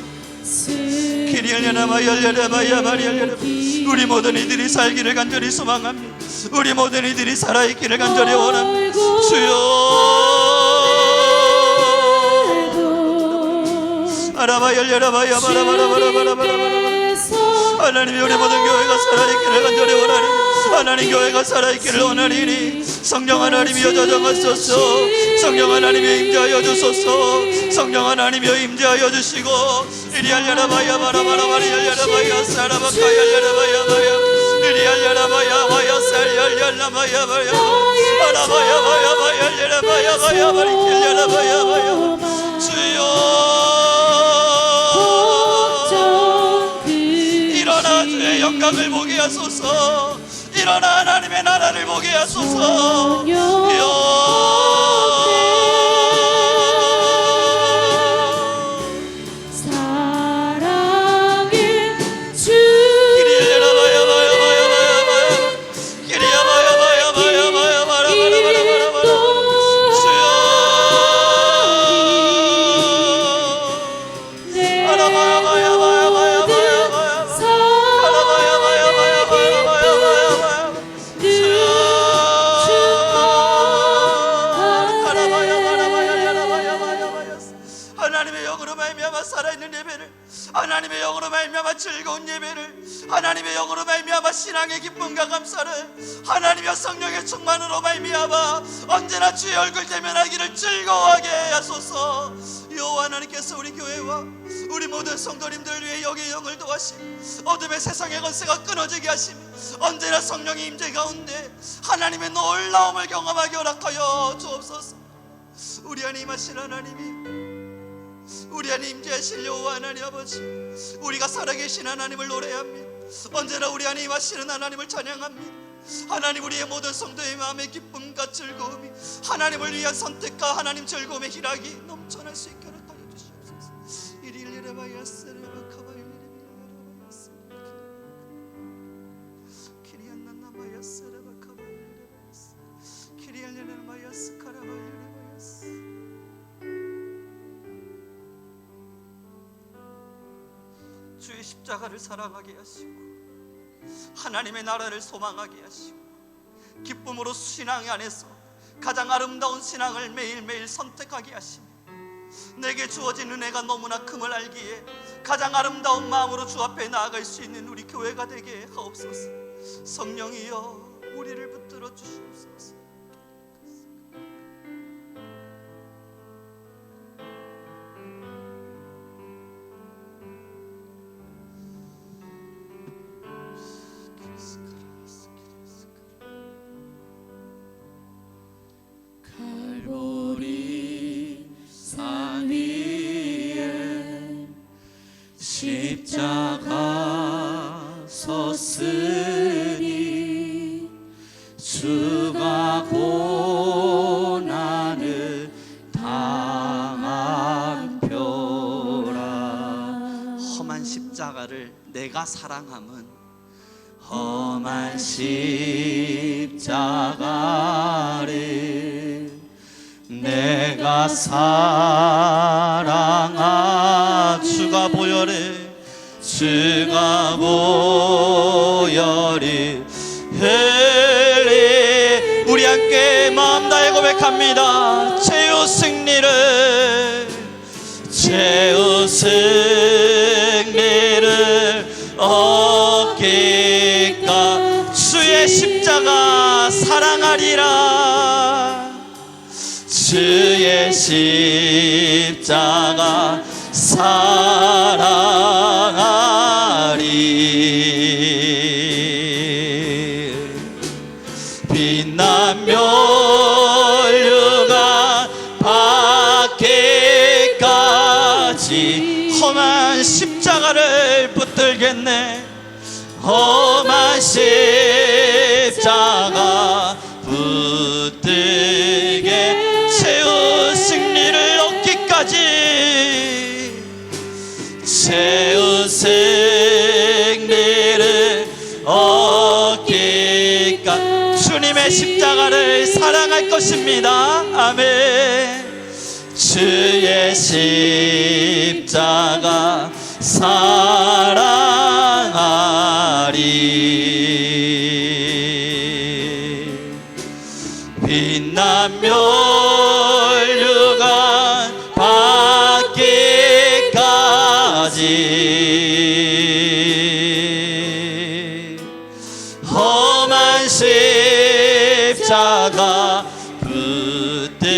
우리 모든 이들이 살기를 간절히 소망합니다. 우리 모든 이들이 살아있기를 간절히 원합니다. 주여 하나님이 우리 모든 교회가 살아있기를 간절히 원하니 하나님 교회가 살아있기를 원하니 성령 하나님이 여자정하소서. 성령 하나님이 임재하여 주소서. 성령 하나님이 임재하여 주시고 이리알야라바야 바라바라바리알야라바야 사라바카얄야라바야바야 이리알야라바야 바야 살얄얄라바야바야 아라바야바야바얄야라바야바야 바리킬야라바야바야 주여 일어나 주의 영광을 보게 하소서. 일어나 하나님의 나라를 보게 하소서. 하나님의 영으로 말미암아 즐거운 예배를, 하나님의 영으로 말미암아 신앙의 기쁨과 감사를, 하나님의 성령의 충만으로 말미암아 언제나 주의 얼굴 대면하기를 즐거워하게 하소서. 여호와 하나님께서 우리 교회와 우리 모든 성도님들 위해 영의 영을 도와시고 어둠의 세상의 권세가 끊어지게 하시며 언제나 성령의 임재 가운데 하나님의 놀라움을 경험하게 허락하여 주옵소서. 우리 안에 임하신 하나님이, 우리 안에 임재하실 여호와 하나님 아버지, 우리가 살아계신 하나님을 노래합니다. 언제나 우리 안에 임하시는 하나님을 찬양합니다. 하나님 우리의 모든 성도의 마음의 기쁨과 즐거움이 하나님을 위한 선택과 하나님 즐거움의 희락이 넘쳐날 수 있게 하여 주시옵소서. 주의 십자가를 사랑하게 하시고 하나님의 나라를 소망하게 하시고 기쁨으로 신앙 안에서 가장 아름다운 신앙을 매일매일 선택하게 하시며 내게 주어진 은혜가 너무나 큼을 알기에 가장 아름다운 마음으로 주 앞에 나아갈 수 있는 우리 교회가 되게 하옵소서. 성령이여 우리를 붙들어 주시옵소서. 십자가 섰으니 주가 고난을 당한 표라. 험한 십자가를 내가 사랑함은 험한 십자가를 내가 사랑하. 주가 보혈에 주가 보혈이 우리 함께 마음 다해 고백합니다. 최후 승리를 얻기까 주의 십자가 사랑하리라. 주의 십자가 사랑하리. 빛난 멸류관 받기까지 험한 십자가를 붙들겠네. 험한 십자가 붙들게 최후 승리를 얻기까지 최후 승리를 얻기까지 주님의 십자가를 사랑할 것입니다. 아멘. 주의 십자가 사랑하리. 빛난 멸류관 받기까지 험한 십자가 붙들겠네.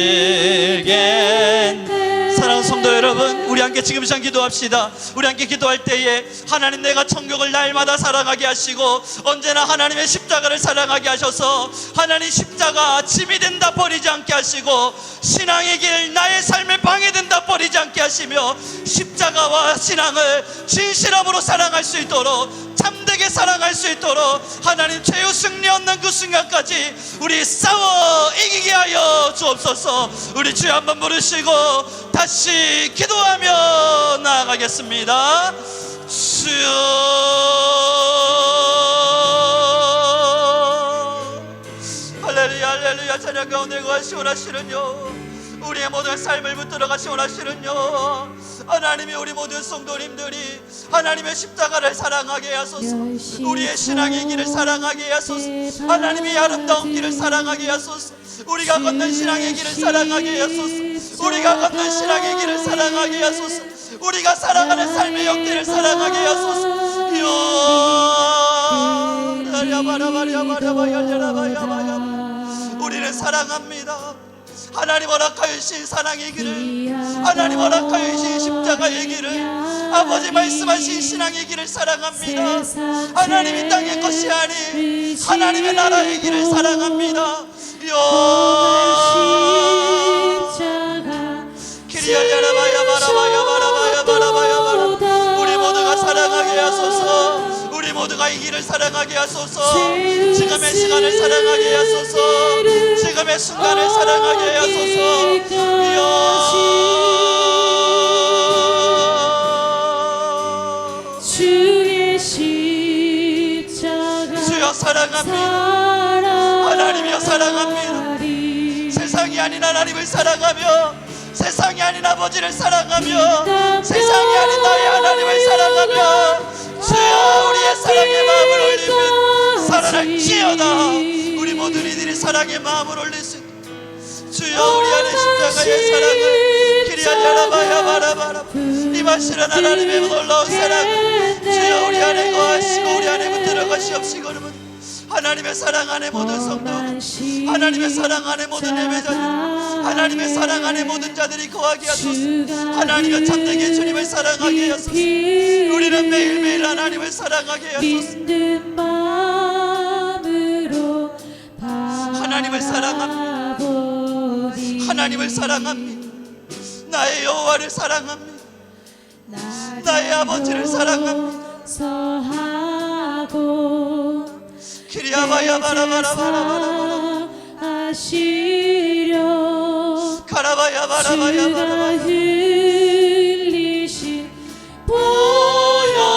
사랑하는 성도 여러분, 우리 함께 지금 시간 기도합시다. 우리 함께 기도할 때에 하나님, 내가 천국을 날마다 사랑하게 하시고 언제나 하나님의 십자가를 사랑하게 하셔서 하나님 십자가 짐이 된다 버리지 않게 하시고 신앙의 길 나의 삶에 방해된다 버리지 않게 하시며 십자가와 신앙을 진실함으로 사랑할 수 있도록 참되게 사랑할 수 있도록 하나님 최후 승리 얻는 그 순간까지 우리 싸워 이기게 하여 주옵소서. 우리 주여 한번 부르시고 다시 기도하며 나아가겠습니다. 주여, 할렐루야 할렐루야. 찬양 가운데 거하시 원하시는요, 우리의 모든 삶을 붙들어 가시 원하시는요, 하나님이 우리 모든 성도님들이 하나님의 십자가를 사랑하게 하소서. 우리의 신앙의 길을 사랑하게 하소서. 하나님의 아름다운 길을 사랑하게 하소서. 우리가 걷는 신앙의 길을 사랑하게 하소서. 우리가 걷는 신앙의 길을 사랑하게 하소서. 우리가 살아가는 삶의 역대를 사랑하게 하소서. 우리는 사랑합니다. 하나님 허락하신 사랑의 길을, 하나님 허락하신 십자가의 길을, 아버지 말씀하신 신앙의 길을 사랑합니다. 하나님이 땅의 것이 아닌 하나님의 나라의 길을 사랑합니다. 우리 모두가 사랑하게 하소서. 우리 모두가 이 길을 사랑하게 하소서. 지금의 시간을 사랑하게 하소서. 지금의 순간을 사랑하게 하소서. 주의 십자가 주여 사랑합니다. 하나님이여 사랑합니다. 세상이 아닌 하나님을 사랑하며, 세상이 아닌 아버지를 사랑하며, 세상이 아닌 나의 하나님을 사랑하며, 주여 우리의 사랑의 마음을 올리면 살아날지어다. 우리 모든 이들이 사랑의 마음을 올릴 수 있다. 주여 우리 안에 십자가의 사랑을 기리하려라바야 바라바라 임하시는 하나님의 놀라운 사랑을 주여 우리 안에 거하시고 우리 안에 들어가시옵시고, 여러분 하나님의 사랑 안에 모든 성도, 하나님의 사랑 안에 모든 예배자들, 하나님의 사랑 안에 모든 자들이 거하게 하소서. 하나님의 참되게 주님을 사랑하게 하소서. 우리는 매일매일 하나님을 사랑하게 하소서. 하나님을 사랑합니다. 하나님을 사랑합니다. 나의 여호와를 사랑합니다. 나의 아버지를 사랑합니다. 키리아바야 바라바라바라바라 하시려 가라바야 바라바야 바라바라 흘리신 보혈이라.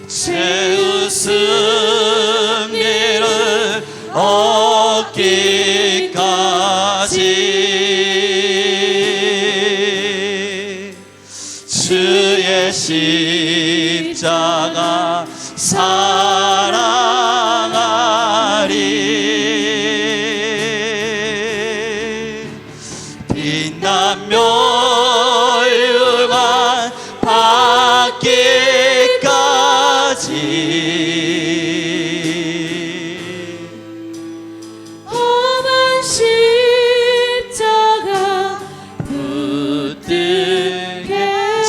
최후 승리를 얻기까지 주의 십자가 사랑하리. 빛난 멸류관 받기까지 험한 십자가 붙들게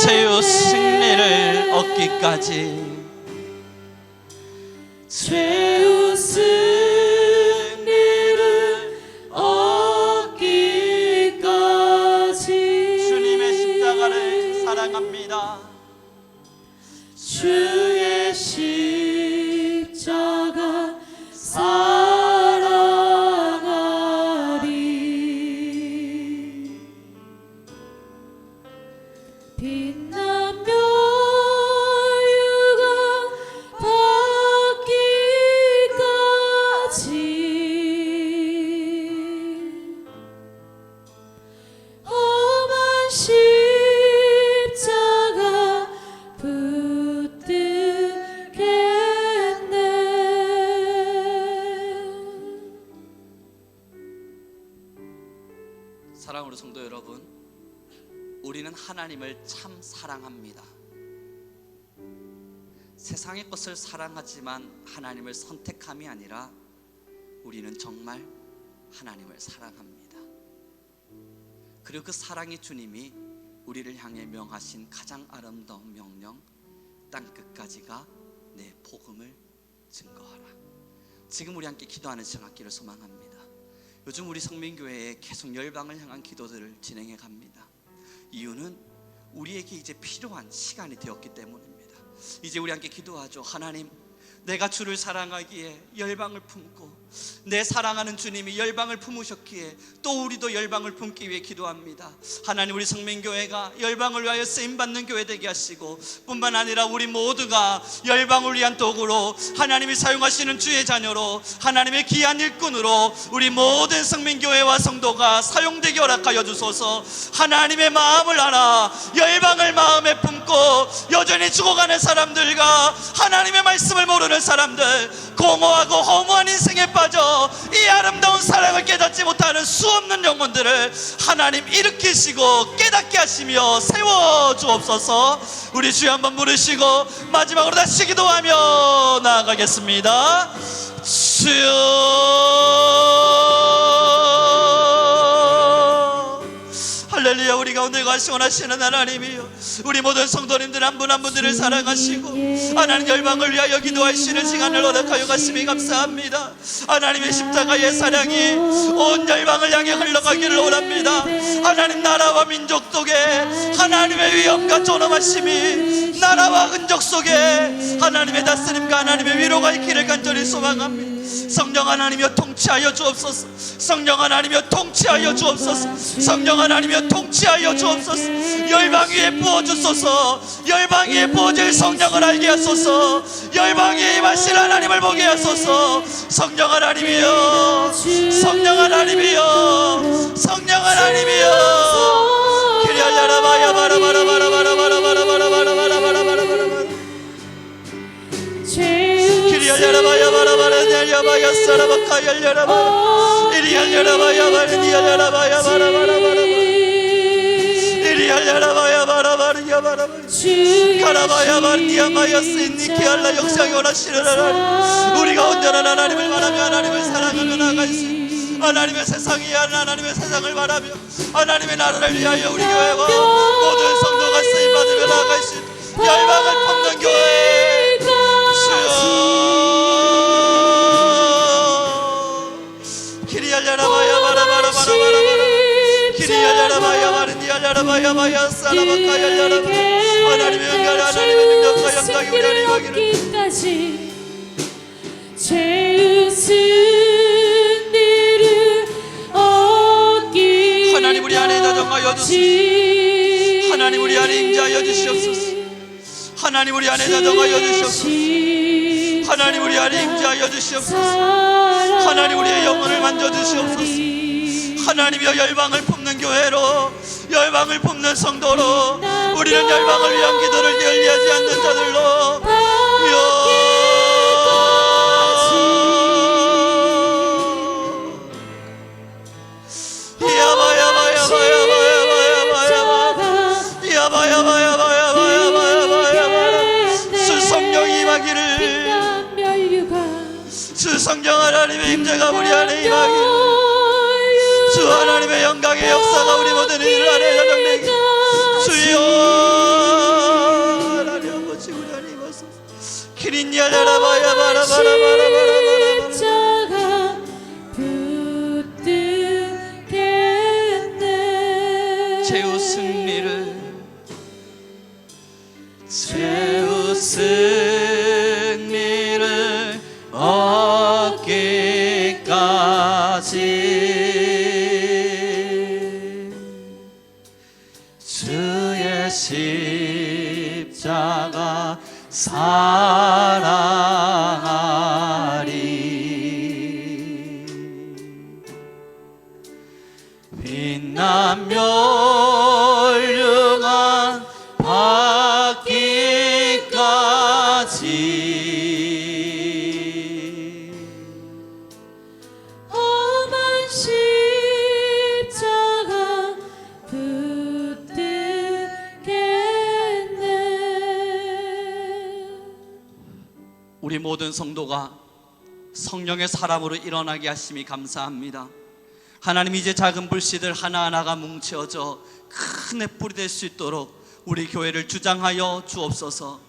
최후 승리를 얻기까지 최후 승리를 얻기까지 주님의 십자가를 사랑합니다. 주의 십자가 사랑하리. 빛난 멸류관 받기까지 험한 십자가 붙들겠네. 사랑으로 성도 여러분, 우리는 하나님을 참 사랑합니다. 세상의 것을 사랑하지만 하나님을 선택함이 아니라 우리는 정말 하나님을 사랑합니다. 그리고 그 사랑의 주님이 우리를 향해 명하신 가장 아름다운 명령, 땅끝까지가 내 복음을 증거하라. 지금 우리 함께 기도하는 시간 갖기를 소망합니다. 요즘 우리 성민교회에 계속 열방을 향한 기도들을 진행해 갑니다. 이유는 우리에게 이제 필요한 시간이 되었기 때문입니다. 이제 우리 함께 기도하죠. 하나님, 내가 주를 사랑하기에 열방을 품고 내 사랑하는 주님이 열방을 품으셨기에 또 우리도 열방을 품기 위해 기도합니다. 하나님, 우리 성민교회가 열방을 위하여 쓰임받는 교회 되게 하시고 뿐만 아니라 우리 모두가 열방을 위한 도구로 하나님이 사용하시는 주의 자녀로 하나님의 귀한 일꾼으로 우리 모든 성민교회와 성도가 사용되게 허락하여 주소서. 하나님의 마음을 알아 열방을 마음에 품고 여전히 죽어가는 사람들과 하나님의 말씀을 모르는 사람들, 공허하고 허무한 인생에 빠져 이 아름다운 사랑을 깨닫지 못하는 수없는 영혼들을 하나님 일으키시고 깨닫게 하시며 세워주옵소서. 우리 주여 한번 부르시고 마지막으로 다시 기도하며 나아가겠습니다. 주여, 할렐루야. 우리 가운데 가시원하시는 하나님이여, 우리 모든 성도님들 한 분 한 분들을 사랑하시고 하나님 열방을 위하여 기도하시는 시간을 허락하여 가심이 감사합니다. 하나님의 십자가의 사랑이 온 열방을 향해 흘러가기를 원합니다. 하나님, 나라와 민족 속에 하나님의 위엄과 존엄하심이 나라와 은족 속에 하나님의 다스림과 하나님의 위로가 있기를 간절히 소망합니다. 성령 하나님이여 통치하여 주옵소서. 성령 하나님이여 통치하여 주옵소서. 성령 하나님이여 통치하여 주옵소서. 열방 위에 부어주소서. 열방 위에 부어질 성령을 알게 하소서. 열방 위에 임하실 하나님을 보게 하소서. 성령 하나님이여, 성령 하나님이여, 성령 하나님이여. 기리알라라바야 바라바라바라바라바라바라바라바라바라바라바라바라바라. 기리알라라바야 바라바라냐야바야 사라바카얄라라바라. 이리알라라바야 바라니알라라바야 바라바라바라바라. 이리알라라바야 바라바라야 바라바라. 가라바야 바리야마야 스니키알라. 역사에 원하시는 하나님, 우리가 온전한 하나님을 바라며 하나님을 사랑하며 나아갈 수 있는 하나님의 세상이 하나님의 세상을 바라며 하나님의 나라를 위하여 우리 교회와 모든 성도가 쓰임받으며 나아갈 수 있는 열방을 품는 교회 주여. 기리알라라바야 바라바라바라바라바라. 기리알라라바야 바르니알라라바야바야 사라바카얄라라바. 하나님의 은혜와 하나님의 능력과 영광이 우리 안에 임하기를. 최후 승리를 얻기. 하나님, 우리 안에 자정하여 주소서. 하나님, 우리 안에 임재하여 주시옵소서. 하나님, 우리 안에 자정하여 주시옵소서. 하나님, 우리 안에 임재하여 주시옵소서. 하나님, 우리의 영혼을 만져주시옵소서. 하나님이여, 열방을 품는 교회로, 열방을 품는 성도로, 우리는 열방을 위한 기도를 게을리하지 않는 자들로 성령 하나님의 임재가 우리 안에 임하기를, 주 하나님의 영광의 역사가 우리 모든 일 안에 전정되기, 주여 하나님 아버지 우리 안에 임하소서. 키린야라바야 바라바라바라바라바라. 십자가 붙들겠네. 최후 승리를 얻기까지 주의 십자가 사랑하리. 빛나며 훌륭한 받기까지 험한 십자가 붙들겠네. 우리 모든 성도가 성령의 사람으로 일어나게 하심이 감사합니다. 하나님, 이제 작은 불씨들 하나하나가 뭉쳐져 큰 햇불이 될 수 있도록 우리 교회를 주장하여 주옵소서.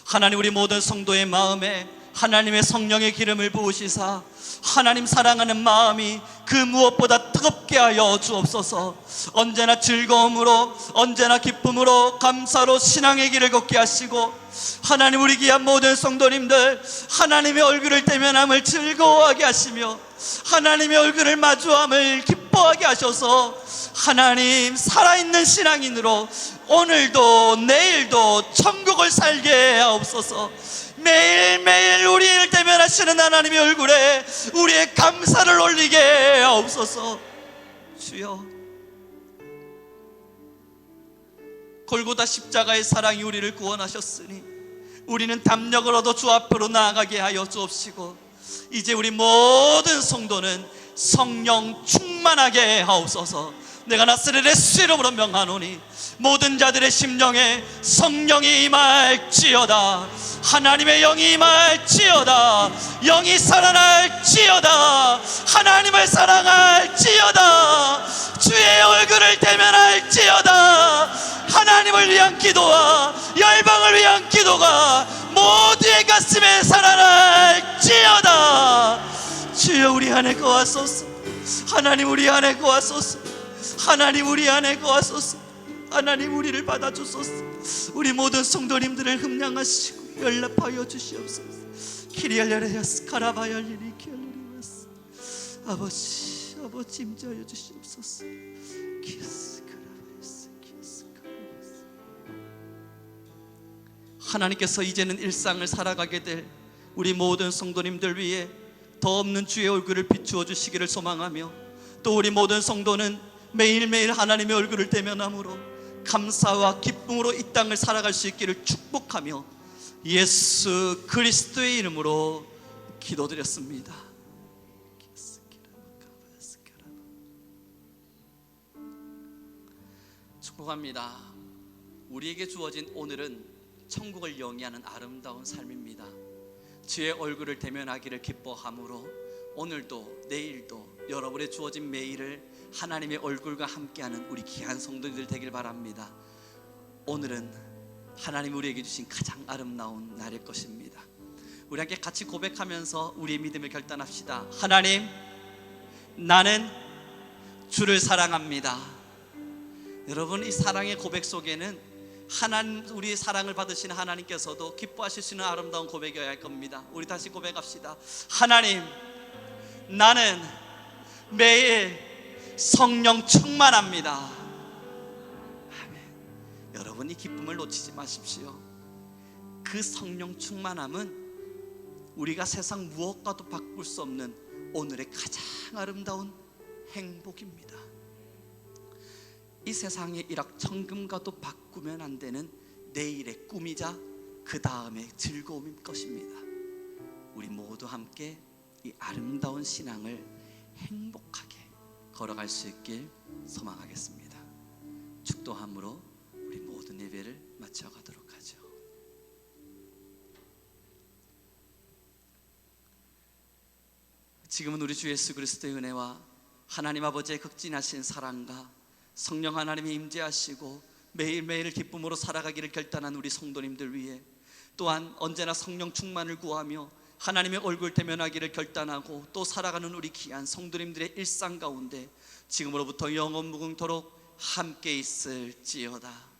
하나님, 우리 모든 성도의 마음에 하나님의 성령의 기름을 부으시사 하나님 사랑하는 마음이 그 무엇보다 뜨겁게 하여 주옵소서. 언제나 즐거움으로, 언제나 기쁨으로, 감사로 신앙의 길을 걷게 하시고, 하나님 우리 귀한 모든 성도님들 하나님의 얼굴을 대면함을 즐거워하게 하시며 하나님의 얼굴을 마주함을 기뻐하게 하셔서 하나님 살아있는 신앙인으로 오늘도 내일도 천국을 살게 하옵소서. 매일매일 우리를 대면하시는 하나님의 얼굴에 우리의 감사를 올리게 하옵소서. 주여, 골고다 십자가의 사랑이 우리를 구원하셨으니 우리는 담력을 얻어 주 앞으로 나아가게 하여 주옵시고, 이제 우리 모든 성도는 성령 충만하게 하옵소서. 내가 나사렛 예수 이름으로 명하노니 모든 자들의 심령에 성령이 임할지어다. 하나님의 영이 임할지어다. 영이 살아날지어다. 하나님을 사랑할지어다. 주의 얼굴을 대면할지어다. 하나님을 위한 기도와 열방을 위한 기도가 모두의 가슴에 살아날지어다. 주여, 우리 안에 거하소서. 하나님, 우리 안에 거하소서. 하나님, 우리 안에 거하소서. 하나님, 우리를 받아주소서. 우리 모든 성도님들을 흠량하시고 연락하여 주시옵소서. 키리알레레야스 카라바얄리니 키알레레야스. 아버지, 아버지 임재하여 주시옵소서. 키스 카라바야스, 키스 카라바야스. 하나님께서 이제는 일상을 살아가게 될 우리 모든 성도님들 위해 더 없는 주의 얼굴을 비추어 주시기를 소망하며, 또 우리 모든 성도는 매일매일 하나님의 얼굴을 대면함으로 감사와 기쁨으로 이 땅을 살아갈 수 있기를 축복하며 예수 그리스도의 이름으로 기도드렸습니다. 축복합니다. 우리에게 주어진 오늘은 천국을 영위하는 아름다운 삶입니다. 주의 얼굴을 대면하기를 기뻐함으로 오늘도 내일도 여러분의 주어진 매일을 하나님의 얼굴과 함께하는 우리 귀한 성도들 되길 바랍니다. 오늘은 하나님 우리에게 주신 가장 아름다운 날일 것입니다. 우리 함께 같이 고백하면서 우리의 믿음을 결단합시다. 하나님, 나는 주를 사랑합니다. 여러분, 이 사랑의 고백 속에는 하나님, 우리의 사랑을 받으시는 하나님께서도 기뻐하실 수 있는 아름다운 고백이어야 할 겁니다. 우리 다시 고백합시다. 하나님, 나는 매일 성령 충만합니다. 아멘. 여러분, 이 기쁨을 놓치지 마십시오. 그 성령 충만함은 우리가 세상 무엇과도 바꿀 수 없는 오늘의 가장 아름다운 행복입니다. 이 세상의 일확천금과도 바꾸면 안 되는 내일의 꿈이자 그 다음의 즐거움일 것입니다. 우리 모두 함께 이 아름다운 신앙을 행복하게 걸어갈 수 있길 소망하겠습니다. 축도함으로 우리 모든 예배를 마쳐가도록 하죠. 지금은 우리 주 예수 그리스도의 은혜와 하나님 아버지의 극진하신 사랑과 성령 하나님이 임재하시고 매일매일 기쁨으로 살아가기를 결단한 우리 성도님들 위해, 또한 언제나 성령 충만을 구하며 하나님의 얼굴 대면하기를 결단하고 또 살아가는 우리 귀한 성도님들의 일상 가운데 지금으로부터 영원 무궁토록 함께 있을지어다.